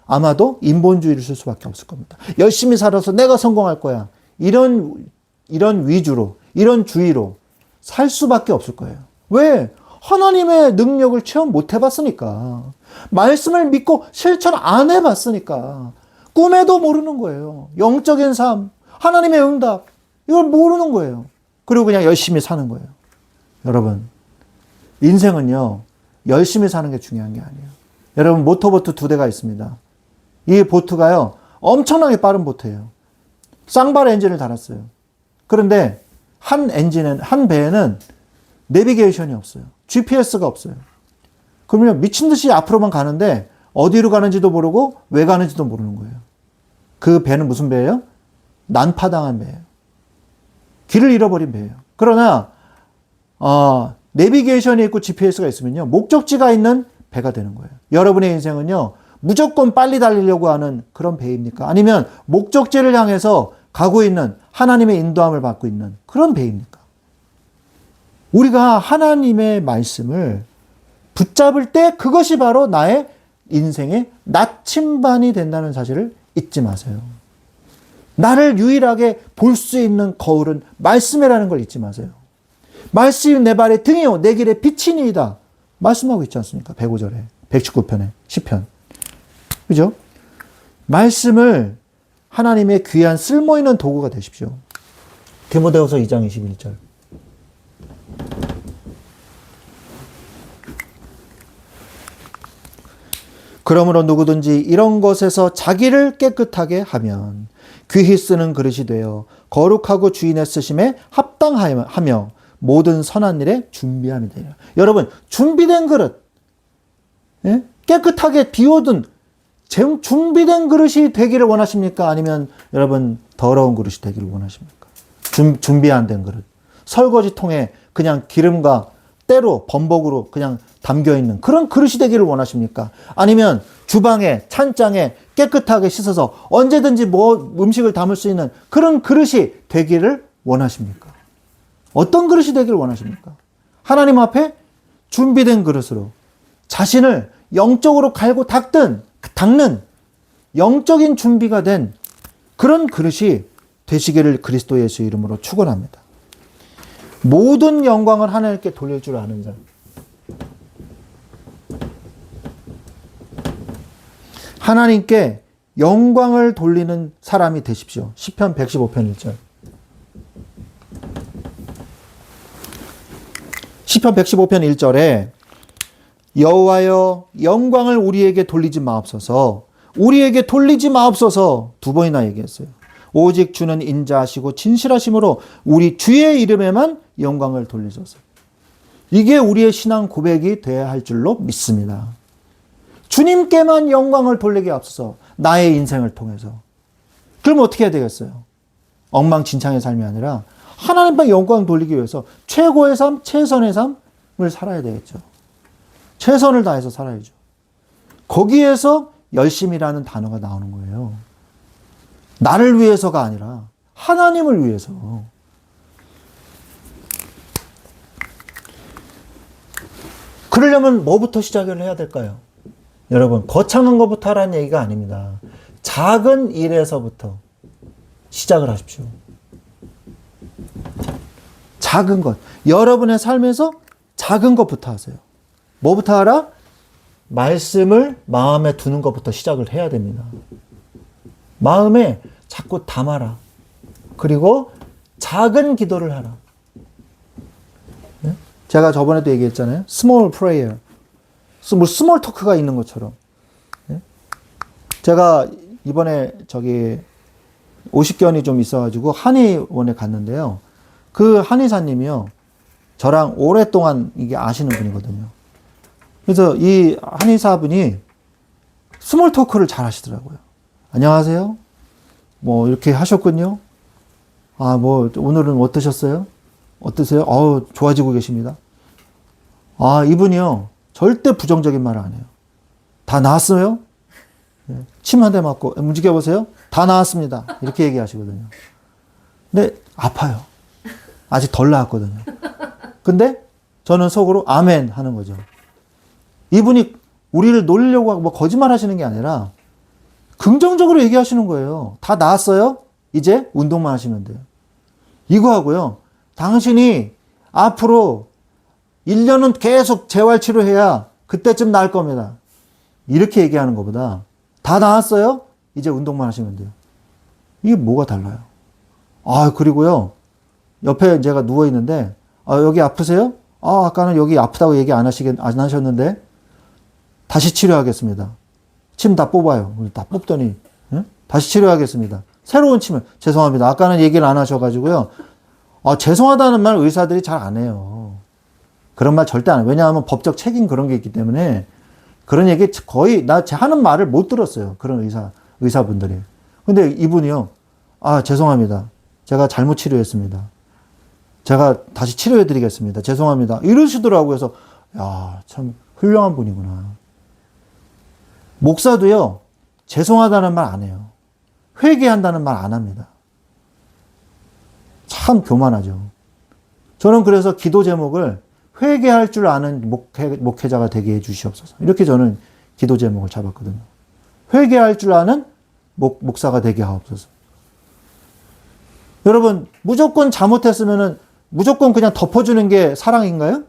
아마도 인본주의를 쓸 수밖에 없을 겁니다. 열심히 살아서 내가 성공할 거야. 이런 위주로, 이런 주의로 살 수밖에 없을 거예요. 왜? 하나님의 능력을 체험 못 해봤으니까. 말씀을 믿고 실천 안 해봤으니까. 꿈에도 모르는 거예요. 영적인 삶, 하나님의 응답, 이걸 모르는 거예요. 그리고 그냥 열심히 사는 거예요. 여러분, 인생은요, 열심히 사는 게 중요한 게 아니에요. 여러분, 모터보트 2대가 있습니다. 이 보트가요, 엄청나게 빠른 보트예요. 쌍발 엔진을 달았어요. 그런데 한 배에는 내비게이션이 없어요. GPS가 없어요. 그러면 미친 듯이 앞으로만 가는데 어디로 가는지도 모르고 왜 가는지도 모르는 거예요. 그 배는 무슨 배예요? 난파당한 배예요. 길을 잃어버린 배예요. 그러나 내비게이션이 있고 GPS가 있으면요, 목적지가 있는 배가 되는 거예요. 여러분의 인생은요, 무조건 빨리 달리려고 하는 그런 배입니까? 아니면 목적지를 향해서 가고 있는 하나님의 인도함을 받고 있는 그런 배입니까? 우리가 하나님의 말씀을 붙잡을 때 그것이 바로 나의 인생의 나침반이 된다는 사실을 잊지 마세요. 나를 유일하게 볼 수 있는 거울은 말씀이라는 걸 잊지 마세요. 말씀이 내 발의 등이요 내 길의 빛이니이다. 말씀하고 있지 않습니까? 105절에 119편에 10편. 그죠? 말씀을 하나님의 귀한 쓸모있는 도구가 되십시오. 디모데후서 2장 21절. 그러므로 누구든지 이런 것에서 자기를 깨끗하게 하면 귀히 쓰는 그릇이 되어 거룩하고 주인의 쓰심에 합당하며 모든 선한 일에 준비함이 되리라. 여러분, 준비된 그릇, 깨끗하게 비워둔 준비된 그릇이 되기를 원하십니까? 아니면 여러분 더러운 그릇이 되기를 원하십니까? 준비 안 된 그릇, 설거지통에 그냥 기름과 때로 범벅으로 그냥 담겨있는 그런 그릇이 되기를 원하십니까? 아니면 주방에 찬장에 깨끗하게 씻어서 언제든지 음식을 담을 수 있는 그런 그릇이 되기를 원하십니까? 어떤 그릇이 되기를 원하십니까? 하나님 앞에 준비된 그릇으로 자신을 영적으로 갈고 닦는 영적인 준비가 된 그런 그릇이 되시기를 그리스도 예수 이름으로 축원합니다. 모든 영광을 하나님께 돌릴 줄 아는 자. 하나님께 영광을 돌리는 사람이 되십시오. 시편 115편 1절. 시편 115편 1절에 여호와여 영광을 우리에게 돌리지 마옵소서. 우리에게 돌리지 마옵소서. 2번이나 얘기했어요. 오직 주는 인자하시고 진실하심으로 우리 주의 이름에만 영광을 돌리소서. 이게 우리의 신앙 고백이 되어야 할 줄로 믿습니다. 주님께만 영광을 돌리게 앞서서 나의 인생을 통해서. 그럼 어떻게 해야 되겠어요? 엉망진창의 삶이 아니라 하나님께 영광 돌리기 위해서 최고의 삶, 최선의 삶을 살아야 되겠죠. 최선을 다해서 살아야죠. 거기에서 열심이라는 단어가 나오는 거예요. 나를 위해서가 아니라 하나님을 위해서. 그러려면 뭐부터 시작을 해야 될까요? 여러분, 거창한 것부터 하라는 얘기가 아닙니다. 작은 일에서부터 시작을 하십시오. 작은 것. 여러분의 삶에서 작은 것부터 하세요. 뭐부터 하라? 말씀을 마음에 두는 것부터 시작을 해야 됩니다. 마음에 자꾸 담아라. 그리고 작은 기도를 하라. 네? 제가 저번에도 얘기했잖아요. small prayer. 뭐 스몰 토크가 있는 것처럼. 예? 제가 이번에 저기 50견이 좀 있어가지고 한의원에 갔는데요. 그 한의사님이요. 저랑 오랫동안 이게 아시는 분이거든요. 그래서 이 한의사분이 스몰 토크를 잘 하시더라고요. 안녕하세요. 뭐 이렇게 하셨군요. 아, 뭐 오늘은 어떠셨어요? 어떠세요? 좋아지고 계십니다. 아, 이분이요. 절대 부정적인 말을 안 해요. 다 나았어요? 침 한 대 맞고 움직여보세요. 다 나았습니다. 이렇게 얘기하시거든요. 근데 아파요. 아직 덜 나았거든요. 근데 저는 속으로 아멘 하는 거죠. 이분이 우리를 놀리려고 하고 뭐 거짓말 하시는 게 아니라 긍정적으로 얘기하시는 거예요. 다 나았어요? 이제 운동만 하시면 돼요. 이거 하고요. 당신이 앞으로 1년은 계속 재활치료해야 그때쯤 나을 겁니다. 이렇게 얘기하는 것보다 다 나았어요? 이제 운동만 하시면 돼요. 이게 뭐가 달라요? 그리고요. 옆에 제가 누워있는데 여기 아프세요? 아까는 여기 아프다고 얘기 안 하셨는데 다시 치료하겠습니다. 침 다 뽑아요. 다 뽑더니 다시 치료하겠습니다. 새로운 침을 죄송합니다. 아까는 얘기를 안 하셔가지고요. 죄송하다는 말 의사들이 잘 안 해요. 그런 말 절대 안 해요. 왜냐하면 법적 책임 그런 게 있기 때문에 그런 얘기 거의 하는 말을 못 들었어요. 그런 의사분들이. 근데 이분이요. 죄송합니다. 제가 잘못 치료했습니다. 제가 다시 치료해 드리겠습니다. 죄송합니다. 이러시더라고요. 그래서 참 훌륭한 분이구나. 목사도요. 죄송하다는 말 안 해요. 회개한다는 말 안 합니다. 참 교만하죠. 저는 그래서 기도 제목을 회개할 줄 아는 목회자가 되게 해 주시옵소서. 이렇게 저는 기도 제목을 잡았거든요. 회개할 줄 아는 목사가 되게 하옵소서. 여러분, 무조건 잘못했으면은 무조건 그냥 덮어주는 게 사랑인가요?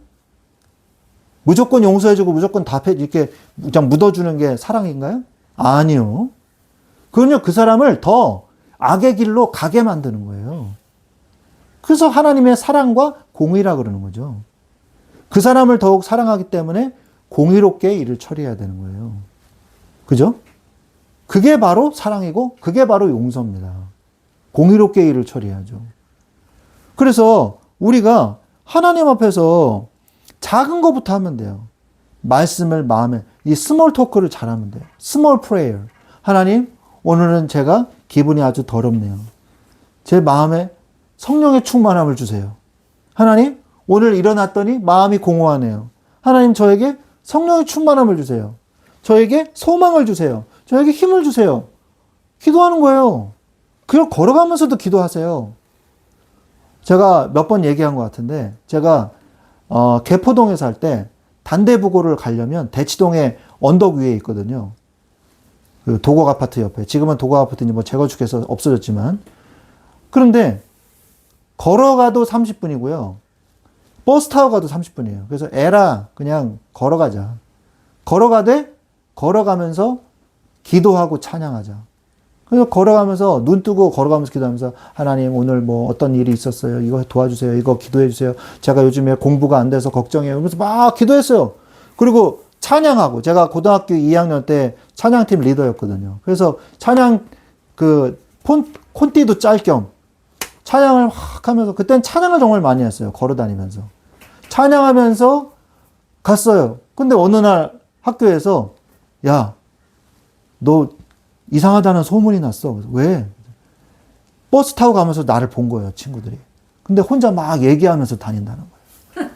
무조건 용서해주고 무조건 이렇게 그냥 묻어주는 게 사랑인가요? 아니요. 그건요, 그 사람을 더 악의 길로 가게 만드는 거예요. 그래서 하나님의 사랑과 공의라 그러는 거죠. 그 사람을 더욱 사랑하기 때문에 공의롭게 일을 처리해야 되는 거예요. 그죠? 그게 바로 사랑이고 그게 바로 용서입니다. 공의롭게 일을 처리해야죠. 그래서 우리가 하나님 앞에서 작은 것부터 하면 돼요. 말씀을 마음에 이 스몰 토크를 잘하면 돼요. 스몰 프레이어. 하나님, 오늘은 제가 기분이 아주 더럽네요. 제 마음에 성령의 충만함을 주세요. 하나님, 오늘 일어났더니 마음이 공허하네요. 하나님, 저에게 성령의 충만함을 주세요. 저에게 소망을 주세요. 저에게 힘을 주세요. 기도하는 거예요. 그걸 걸어가면서도 기도하세요. 제가 몇 번 얘기한 것 같은데, 제가 개포동에 살 때 단대부고를 가려면 대치동에 언덕 위에 있거든요. 그 도곡 아파트 옆에. 지금은 도곡 아파트는 뭐 재건축해서 없어졌지만. 그런데 걸어가도 30분이고요. 버스 타고 가도 30분이에요. 그래서 에라 그냥 걸어가자. 걸어가면서 기도하고 찬양하자. 그래서 걸어가면서 눈 뜨고 걸어가면서 기도하면서 하나님 오늘 뭐 어떤 일이 있었어요. 이거 도와주세요. 이거 기도해 주세요. 제가 요즘에 공부가 안 돼서 걱정해요. 그러면서 막 기도했어요. 그리고 찬양하고 제가 고등학교 2학년 때 찬양팀 리더였거든요. 그래서 찬양 콘티도 짤 겸 찬양을 확 하면서 그때는 찬양을 정말 많이 했어요. 걸어다니면서. 찬양하면서 갔어요. 근데 어느 날 학교에서 야, 너 이상하다는 소문이 났어. 왜? 버스 타고 가면서 나를 본 거예요, 친구들이. 근데 혼자 막 얘기하면서 다닌다는 거예요.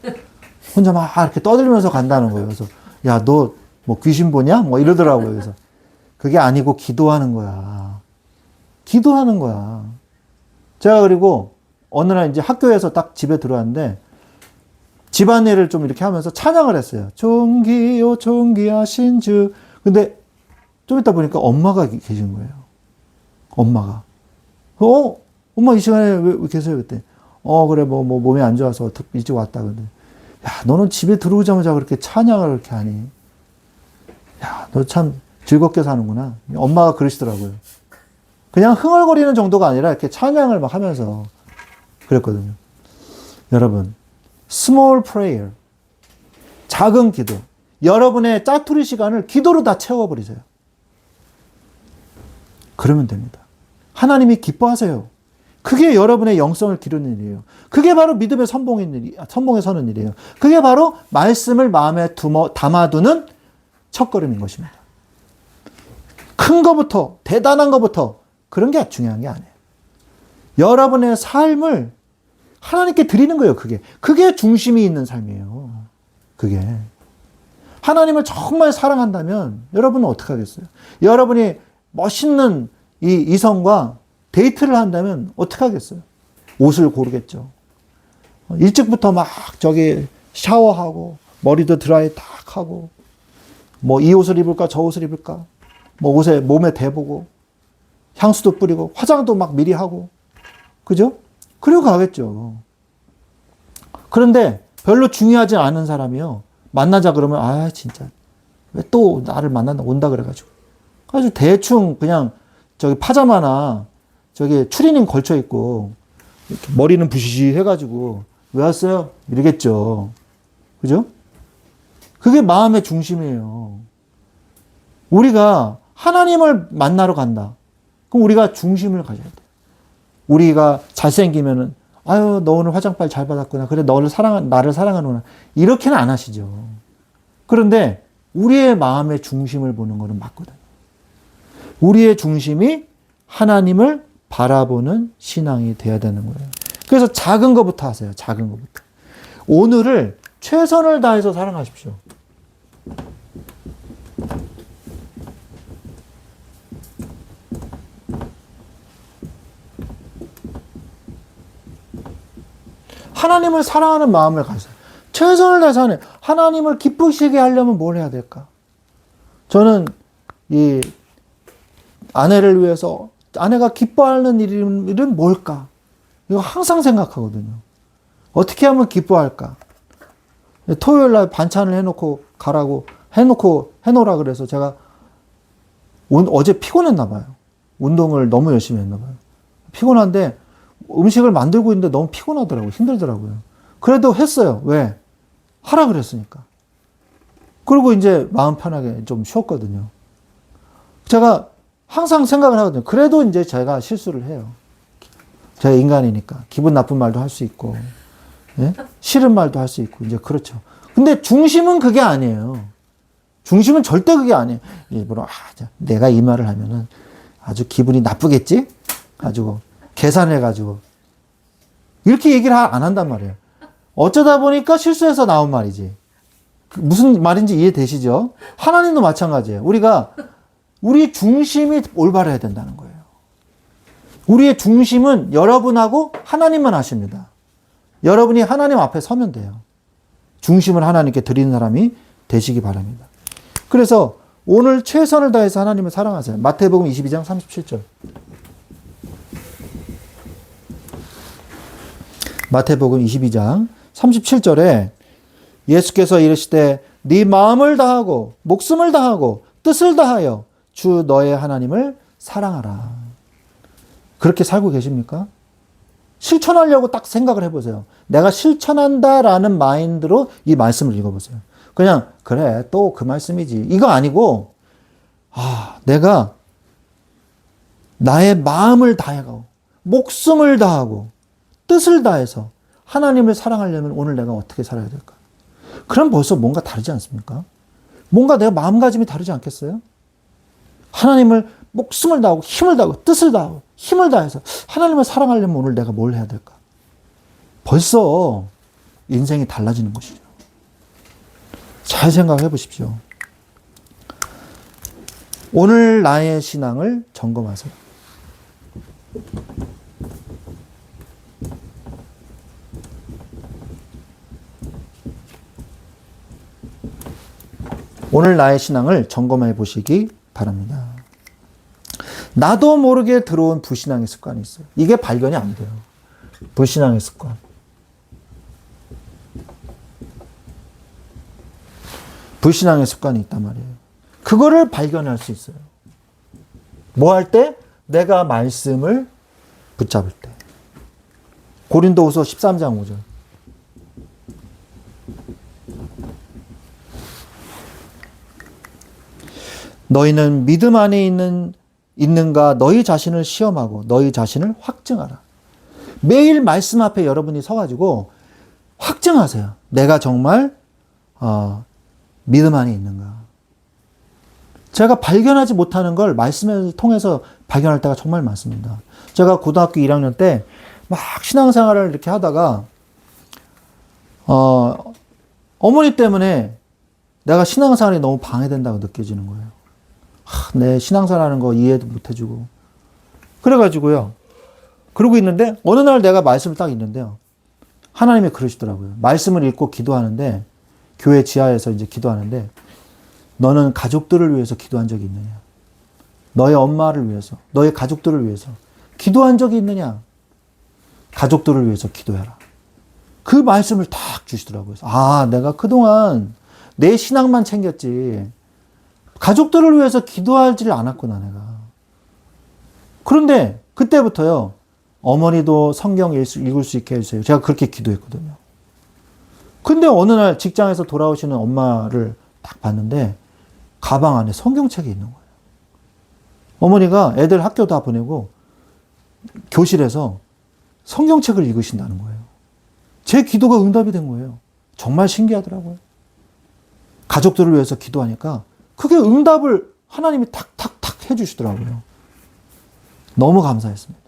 네. 혼자 막 이렇게 떠들면서 간다는 거예요. 그래서 야, 너 뭐 귀신 보냐? 뭐 이러더라고요. 그래서 그게 아니고 기도하는 거야. 기도하는 거야. 제가 그리고 어느 날 이제 학교에서 딱 집에 들어왔는데 집안일을 좀 이렇게 하면서 찬양을 했어요. 존귀요 존귀하신 주. 근데 좀 이따 보니까 엄마가 계신 거예요. 엄마가. 엄마 이 시간에 왜 계세요? 그때. 그래, 뭐, 몸이 안 좋아서 일찍 왔다. 근데, 야, 너는 집에 들어오자마자 그렇게 찬양을 그렇게 하니? 야, 너 참 즐겁게 사는구나. 엄마가 그러시더라고요. 그냥 흥얼거리는 정도가 아니라 이렇게 찬양을 막 하면서 그랬거든요. 여러분, small prayer. 작은 기도. 여러분의 짜투리 시간을 기도로 다 채워버리세요. 그러면 됩니다. 하나님이 기뻐하세요. 그게 여러분의 영성을 기르는 일이에요. 그게 바로 믿음의 선봉에 서는 일이에요. 그게 바로 말씀을 마음에 담아두는 첫걸음인 것입니다. 큰 거부터, 대단한 거부터 그런 게 중요한 게 아니에요. 여러분의 삶을 하나님께 드리는 거예요. 그게 중심이 있는 삶이에요. 그게. 하나님을 정말 사랑한다면 여러분은 어떻게 하겠어요? 여러분이 멋있는 이 이성과 데이트를 한다면 어떻게 하겠어요? 옷을 고르겠죠. 일찍부터 막 샤워하고 머리도 드라이 딱 하고 뭐 이 옷을 입을까 저 옷을 입을까 뭐 옷에 몸에 대보고 향수도 뿌리고 화장도 막 미리 하고 그죠? 그리고 가겠죠. 그런데 별로 중요하지 않은 사람이요. 만나자 그러면 진짜 왜 또 나를 온다 그래가지고 대충 그냥 파자마나 추리닝 걸쳐 입고 머리는 부시시 해가지고 왜 왔어요? 이러겠죠. 그죠? 그게 마음의 중심이에요. 우리가 하나님을 만나러 간다. 그럼 우리가 중심을 가져야 돼요. 우리가 잘생기면은 너 오늘 화장빨 잘 받았구나. 그래 나를 사랑하는구나. 이렇게는 안 하시죠. 그런데 우리의 마음의 중심을 보는 거는 맞거든요. 우리의 중심이 하나님을 바라보는 신앙이 돼야 되는 거예요. 그래서 작은 것부터 하세요. 작은 것부터. 오늘을 최선을 다해서 사랑하십시오. 하나님을 사랑하는 마음을 가지세요. 최선을 다해서 하나님을 기쁘시게 하려면 뭘 해야 될까? 저는 이 아내를 위해서 아내가 기뻐하는 일은 뭘까? 이거 항상 생각하거든요. 어떻게 하면 기뻐할까? 토요일 날 반찬을 해놓고 가라고 해놓으라 그래서 제가 어제 피곤했나 봐요. 운동을 너무 열심히 했나 봐요. 피곤한데 음식을 만들고 있는데 너무 피곤하더라고요. 힘들더라고요. 그래도 했어요. 왜? 하라 그랬으니까. 그리고 이제 마음 편하게 좀 쉬었거든요. 제가 항상 생각을 하거든요. 그래도 이제 제가 실수를 해요. 제가 인간이니까. 기분 나쁜 말도 할 수 있고, 예? 싫은 말도 할 수 있고, 이제 그렇죠. 근데 중심은 그게 아니에요. 중심은 절대 그게 아니에요. 일부러, 내가 이 말을 하면은 아주 기분이 나쁘겠지? 가지고, 계산해가지고. 이렇게 얘기를 안 한단 말이에요. 어쩌다 보니까 실수해서 나온 말이지. 무슨 말인지 이해되시죠? 하나님도 마찬가지예요. 우리 중심이 올바라야 된다는 거예요. 우리의 중심은 여러분하고 하나님만 하십니다. 여러분이 하나님 앞에 서면 돼요. 중심을 하나님께 드리는 사람이 되시기 바랍니다. 그래서 오늘 최선을 다해서 하나님을 사랑하세요. 마태복음 22장 37절. 마태복음 22장 37절에 예수께서 이르시되 네 마음을 다하고 목숨을 다하고 뜻을 다하여 주 너의 하나님을 사랑하라. 그렇게 살고 계십니까? 실천하려고 딱 생각을 해보세요. 내가 실천한다라는 마인드로 이 말씀을 읽어보세요. 그냥 그래 또 그 말씀이지 이거 아니고 내가 나의 마음을 다하고 목숨을 다하고 뜻을 다해서 하나님을 사랑하려면 오늘 내가 어떻게 살아야 될까? 그럼 벌써 뭔가 다르지 않습니까? 뭔가 내가 마음가짐이 다르지 않겠어요? 하나님을 목숨을 다하고 힘을 다하고 뜻을 다하고 힘을 다해서 하나님을 사랑하려면 오늘 내가 뭘 해야 될까? 벌써 인생이 달라지는 것이죠. 잘 생각해 보십시오. 오늘 나의 신앙을 점검하세요. 오늘 나의 신앙을 점검해 보시기 바랍니다. 나도 모르게 들어온 불신앙의 습관이 있어요. 이게 발견이 안 돼요. 불신앙의 습관. 불신앙의 습관이 있단 말이에요. 그거를 발견할 수 있어요. 뭐 할 때? 내가 말씀을 붙잡을 때. 고린도후서 13장 5절. 너희는 믿음 안에 있는가 너희 자신을 시험하고 너희 자신을 확증하라. 매일 말씀 앞에 여러분이 서가지고 확증하세요. 내가 정말 믿음 안에 있는가. 제가 발견하지 못하는 걸 말씀을 통해서 발견할 때가 정말 많습니다. 제가 고등학교 1학년 때 막 신앙생활을 이렇게 하다가 어머니 때문에 내가 신앙생활이 너무 방해된다고 느껴지는 거예요. 내 신앙생활하는 거 이해도 못 해주고. 그래가지고요. 그러고 있는데 어느 날 내가 말씀을 딱 읽는데요. 하나님이 그러시더라고요. 말씀을 읽고 기도하는데 교회 지하에서 이제 기도하는데 너는 가족들을 위해서 기도한 적이 있느냐? 너의 엄마를 위해서, 너의 가족들을 위해서 기도한 적이 있느냐? 가족들을 위해서 기도해라. 그 말씀을 딱 주시더라고요. 내가 그동안 내 신앙만 챙겼지 가족들을 위해서 기도하지를 않았구나 내가. 그런데 그때부터요. 어머니도 성경 읽을 수 있게 해주세요. 제가 그렇게 기도했거든요. 근데 어느 날 직장에서 돌아오시는 엄마를 딱 봤는데 가방 안에 성경책이 있는 거예요. 어머니가 애들 학교 다 보내고 교실에서 성경책을 읽으신다는 거예요. 제 기도가 응답이 된 거예요. 정말 신기하더라고요. 가족들을 위해서 기도하니까 그게 응답을 하나님이 탁탁탁 해주시더라고요. 너무 감사했습니다.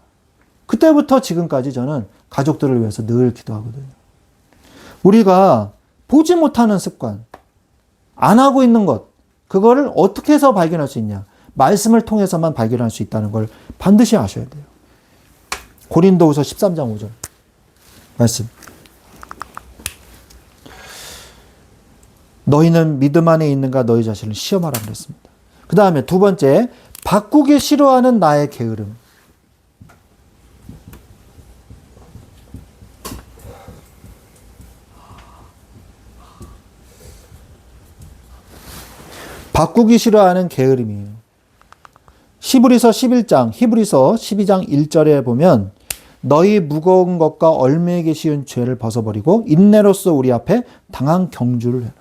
그때부터 지금까지 저는 가족들을 위해서 늘 기도하거든요. 우리가 보지 못하는 습관, 안 하고 있는 것, 그거를 어떻게 해서 발견할 수 있냐? 말씀을 통해서만 발견할 수 있다는 걸 반드시 아셔야 돼요. 고린도후서 13장 5절 말씀. 너희는 믿음 안에 있는가 너희 자신을 시험하라 그랬습니다. 그 다음에 두 번째, 바꾸기 싫어하는 나의 게으름. 바꾸기 싫어하는 게으름이에요. 히브리서 12장 1절에 보면 너희 무거운 것과 얼매기 쉬운 죄를 벗어버리고 인내로써 우리 앞에 당한 경주를 해라.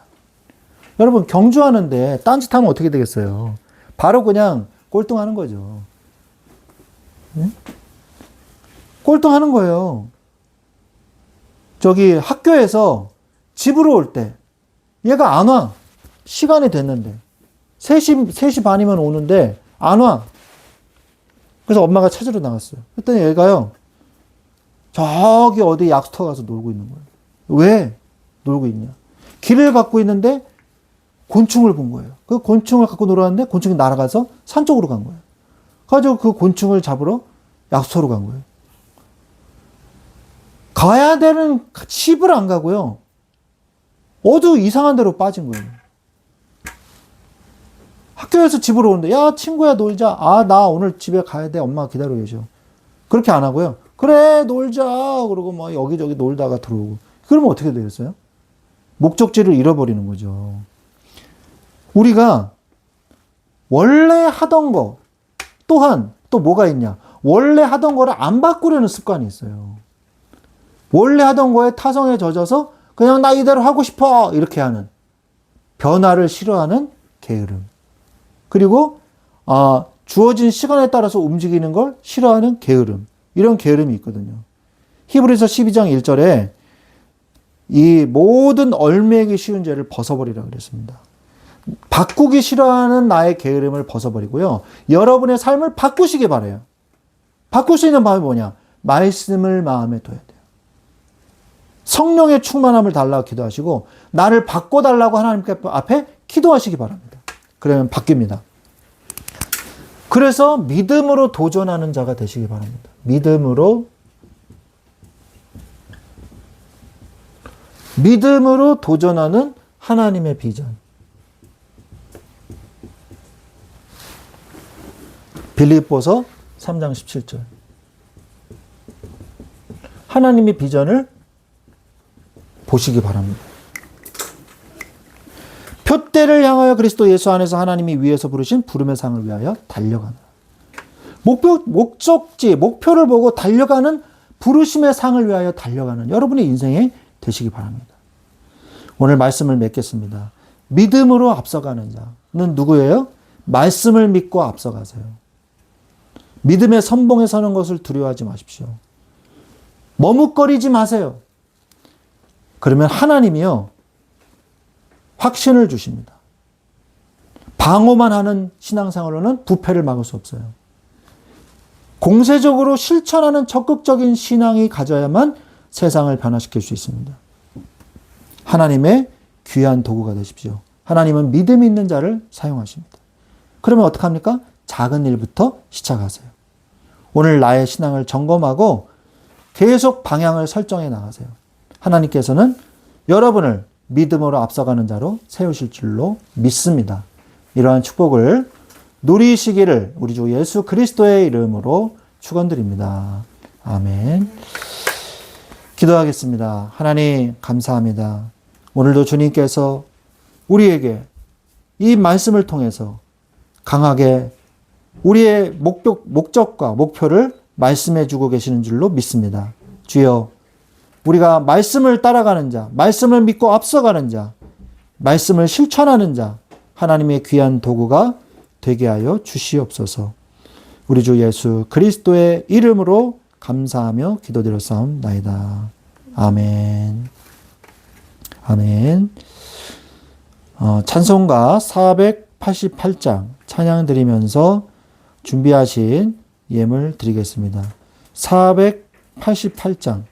여러분 경주하는데 딴짓하면 어떻게 되겠어요? 바로 그냥 꼴등하는 거죠. 응? 꼴등하는 거예요. 저기 학교에서 집으로 올 때 얘가 안 와. 시간이 됐는데 3시 반이면 오는데 안 와. 그래서 엄마가 찾으러 나갔어요. 그랬더니 얘가요. 저기 어디 약수터 가서 놀고 있는 거예요. 왜 놀고 있냐? 길을 갖고 있는데 곤충을 본 거예요. 그 곤충을 갖고 놀았는데 곤충이 날아가서 산 쪽으로 간 거예요. 그래가지고 그 곤충을 잡으러 약수터로 간 거예요. 가야 되는 집을 안 가고요. 어두 이상한 데로 빠진 거예요. 학교에서 집으로 오는데 야 친구야 놀자. 나 오늘 집에 가야 돼. 엄마가 기다려 계셔. 그렇게 안 하고요. 그래 놀자. 그러고 뭐 여기저기 놀다가 들어오고. 그러면 어떻게 되겠어요? 목적지를 잃어버리는 거죠. 우리가 원래 하던 거 또한 또 뭐가 있냐? 원래 하던 거를 안 바꾸려는 습관이 있어요. 원래 하던 거에 타성에 젖어서 그냥 나 이대로 하고 싶어 이렇게 하는 변화를 싫어하는 게으름. 그리고 주어진 시간에 따라서 움직이는 걸 싫어하는 게으름. 이런 게으름이 있거든요. 히브리서 12장 1절에 이 모든 얼매기 쉬운 죄를 벗어버리라 그랬습니다. 바꾸기 싫어하는 나의 게으름을 벗어버리고요. 여러분의 삶을 바꾸시기 바라요. 바꿀 수 있는 방법이 뭐냐? 말씀을 마음에 둬야 돼요. 성령의 충만함을 달라고 기도하시고 나를 바꿔달라고 하나님 앞에 기도하시기 바랍니다. 그러면 바뀝니다. 그래서 믿음으로 도전하는 자가 되시기 바랍니다. 믿음으로 도전하는 하나님의 비전. 빌립보서 3장 17절. 하나님의 비전을 보시기 바랍니다. 표대를 향하여 그리스도 예수 안에서 하나님이 위에서 부르신 부름의 상을 위하여 달려가는. 목표를 보고 달려가는 부르심의 상을 위하여 달려가는 여러분의 인생이 되시기 바랍니다. 오늘 말씀을 맺겠습니다. 믿음으로 앞서가는 자는 누구예요? 말씀을 믿고 앞서가세요. 믿음의 선봉에 서는 것을 두려워하지 마십시오. 머뭇거리지 마세요. 그러면 하나님이요, 확신을 주십니다. 방어만 하는 신앙생활로는 부패를 막을 수 없어요. 공세적으로 실천하는 적극적인 신앙이 가져야만 세상을 변화시킬 수 있습니다. 하나님의 귀한 도구가 되십시오. 하나님은 믿음 있는 자를 사용하십니다. 그러면 어떡합니까? 작은 일부터 시작하세요. 오늘 나의 신앙을 점검하고 계속 방향을 설정해 나가세요. 하나님께서는 여러분을 믿음으로 앞서가는 자로 세우실 줄로 믿습니다. 이러한 축복을 누리시기를 우리 주 예수 그리스도의 이름으로 축원드립니다. 아멘. 기도하겠습니다. 하나님 감사합니다. 오늘도 주님께서 우리에게 이 말씀을 통해서 강하게 우리의 목적과 목표를 말씀해 주고 계시는 줄로 믿습니다. 주여, 우리가 말씀을 따라가는 자, 말씀을 믿고 앞서가는 자, 말씀을 실천하는 자, 하나님의 귀한 도구가 되게 하여 주시옵소서. 우리 주 예수 그리스도의 이름으로 감사하며 기도드렸사옵나이다. 아멘. 아멘. 찬송가 488장 찬양 드리면서 준비하신 예물 드리겠습니다. 488장.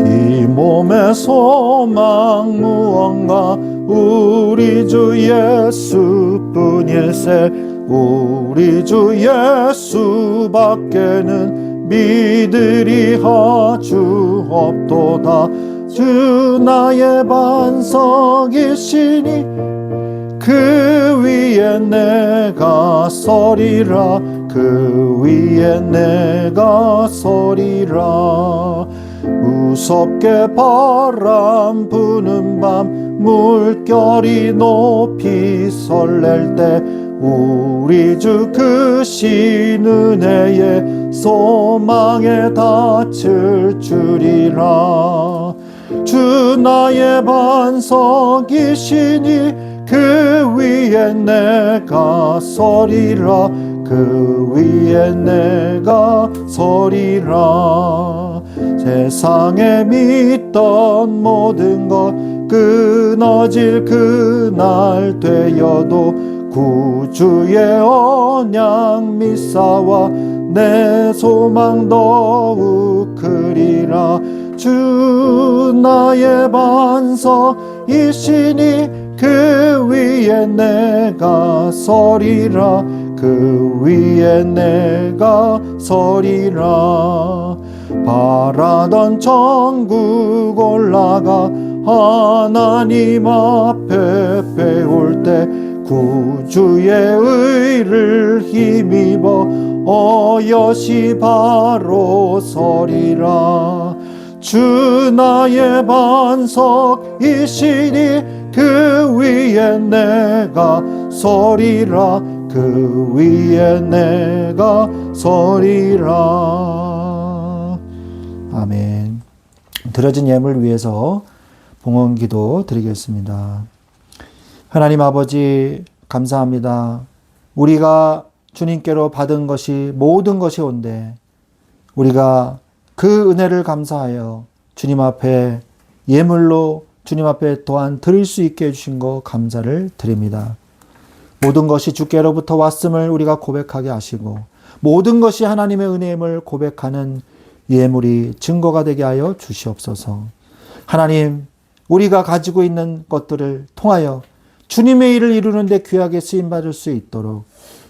이 몸의 소망 무언가 우리 주 예수뿐일세. 우리 주 예수밖에는 믿으리 하주 없도다. 주 나의 반석이시니 그 위에 내가 서리라. 그 위에 내가 서리라. 무섭게 바람 부는 밤 물결이 높이 설렐 때 우리 주 크신 은혜에 소망에 닿을 줄이라. 주 나의 반석이시니 그 위에 내가 서리라. 그 위에 내가 서리라. 세상에 믿던 모든 것 끊어질 그날 되어도 구주의 언약 믿사와 내 소망 더욱 크리라. 주 나의 반석이시니 그 위에 내가 서리라. 그 위에 내가 서리라. 바라던 천국 올라가 하나님 앞에 배울 때 구주의 의를 힘입어 어여시 바로 서리라. 주 나의 반석이시니 그 위에 내가 서리라. 그 위에 내가 서리라. 아멘. 드려진 예물 위해서 봉헌기도 드리겠습니다. 하나님 아버지 감사합니다. 우리가 주님께로 받은 것이 모든 것이 온데 우리가 그 은혜를 감사하여 주님 앞에 예물로 주님 앞에 또한 드릴 수 있게 해주신 것 감사를 드립니다. 모든 것이 주께로부터 왔음을 우리가 고백하게 하시고 모든 것이 하나님의 은혜임을 고백하는 예물이 증거가 되게 하여 주시옵소서. 하나님, 우리가 가지고 있는 것들을 통하여 주님의 일을 이루는 데 귀하게 쓰임받을 수 있도록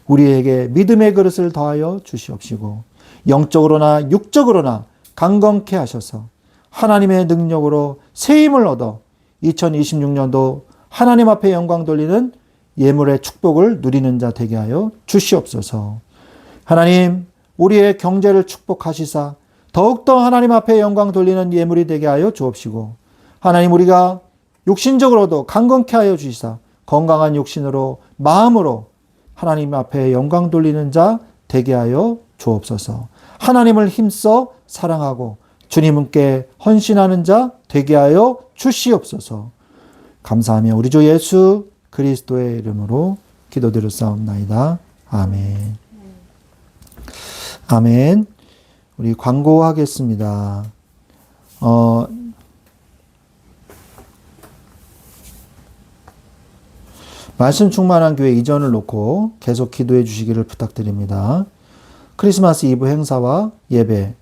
우리에게 믿음의 그릇을 더하여 주시옵시고 영적으로나 육적으로나 강건케 하셔서 하나님의 능력으로 새 힘을 얻어 2026년도 하나님 앞에 영광 돌리는 예물의 축복을 누리는 자 되게 하여 주시옵소서. 하나님, 우리의 경제를 축복하시사 더욱더 하나님 앞에 영광 돌리는 예물이 되게 하여 주옵시고 하나님, 우리가 육신적으로도 강건케 하여 주시사 건강한 육신으로 마음으로 하나님 앞에 영광 돌리는 자 되게 하여 주옵소서. 하나님을 힘써 사랑하고 주님께 헌신하는 자 되게 하여 주시옵소서. 감사하며 우리 주 예수 그리스도의 이름으로 기도드렸사옵나이다. 아멘. 아멘. 우리 광고하겠습니다. 말씀 충만한 교회 이전을 놓고 계속 기도해 주시기를 부탁드립니다. 크리스마스 이브 행사와 예배,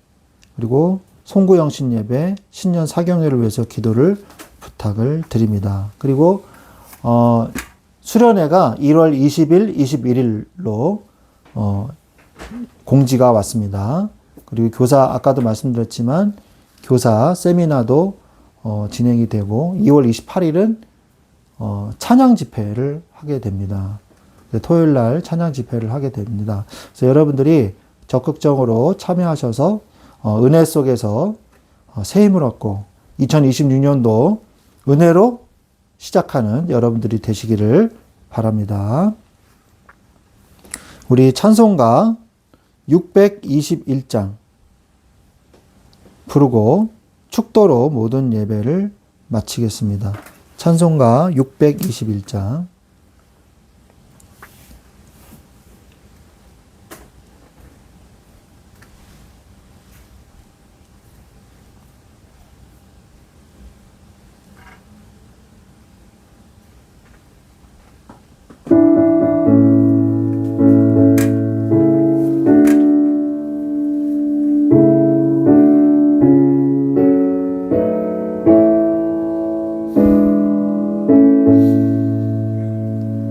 그리고 송구영신 예배, 신년 사경회를 위해서 기도를 부탁을 드립니다. 그리고 수련회가 1월 20일, 21일로 공지가 왔습니다. 그리고 교사, 아까도 말씀드렸지만 교사 세미나도 진행이 되고 2월 28일은 찬양 집회를 하게 됩니다. 토요일 날 찬양 집회를 하게 됩니다. 그래서 여러분들이 적극적으로 참여하셔서 은혜 속에서 새 힘을 얻고 2026년도 은혜로 시작하는 여러분들이 되시기를 바랍니다. 우리 찬송가 621장 부르고 축도로 모든 예배를 마치겠습니다. 찬송가 621장.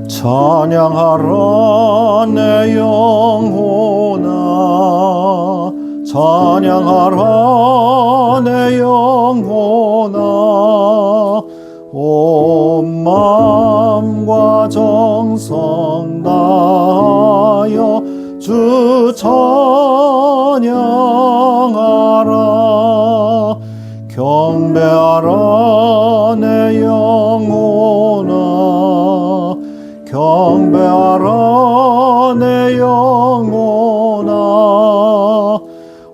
찬양하라 내 영혼아, 찬양하라 내 영혼아, 온 마음과 정성 다하여 주 찬양하라. 경배하라 내 영혼아, 경배하라 내 영혼아,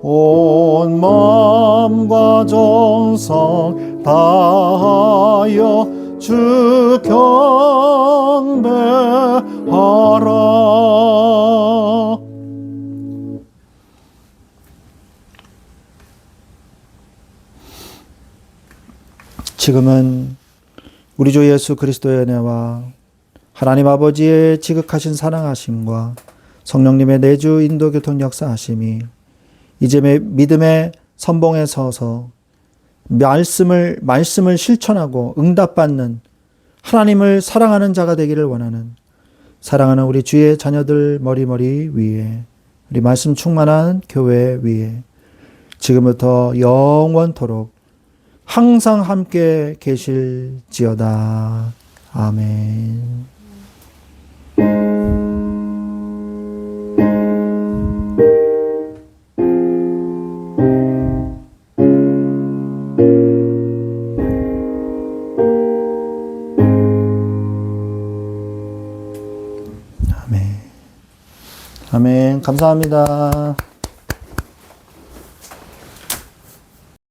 온 마음과 정성 다하여 주 경배하라. 지금은 우리 주 예수 그리스도의 은혜와 하나님 아버지의 지극하신 사랑하심과 성령님의 내주 인도 교통 역사하심이 이제 믿음의 선봉에 서서 말씀을 실천하고 응답받는 하나님을 사랑하는 자가 되기를 원하는 사랑하는 우리 주의 자녀들 머리머리 위에, 우리 말씀 충만한 교회 위에 지금부터 영원토록 항상 함께 계실지어다. 아멘. 아멘. 아멘. 감사합니다.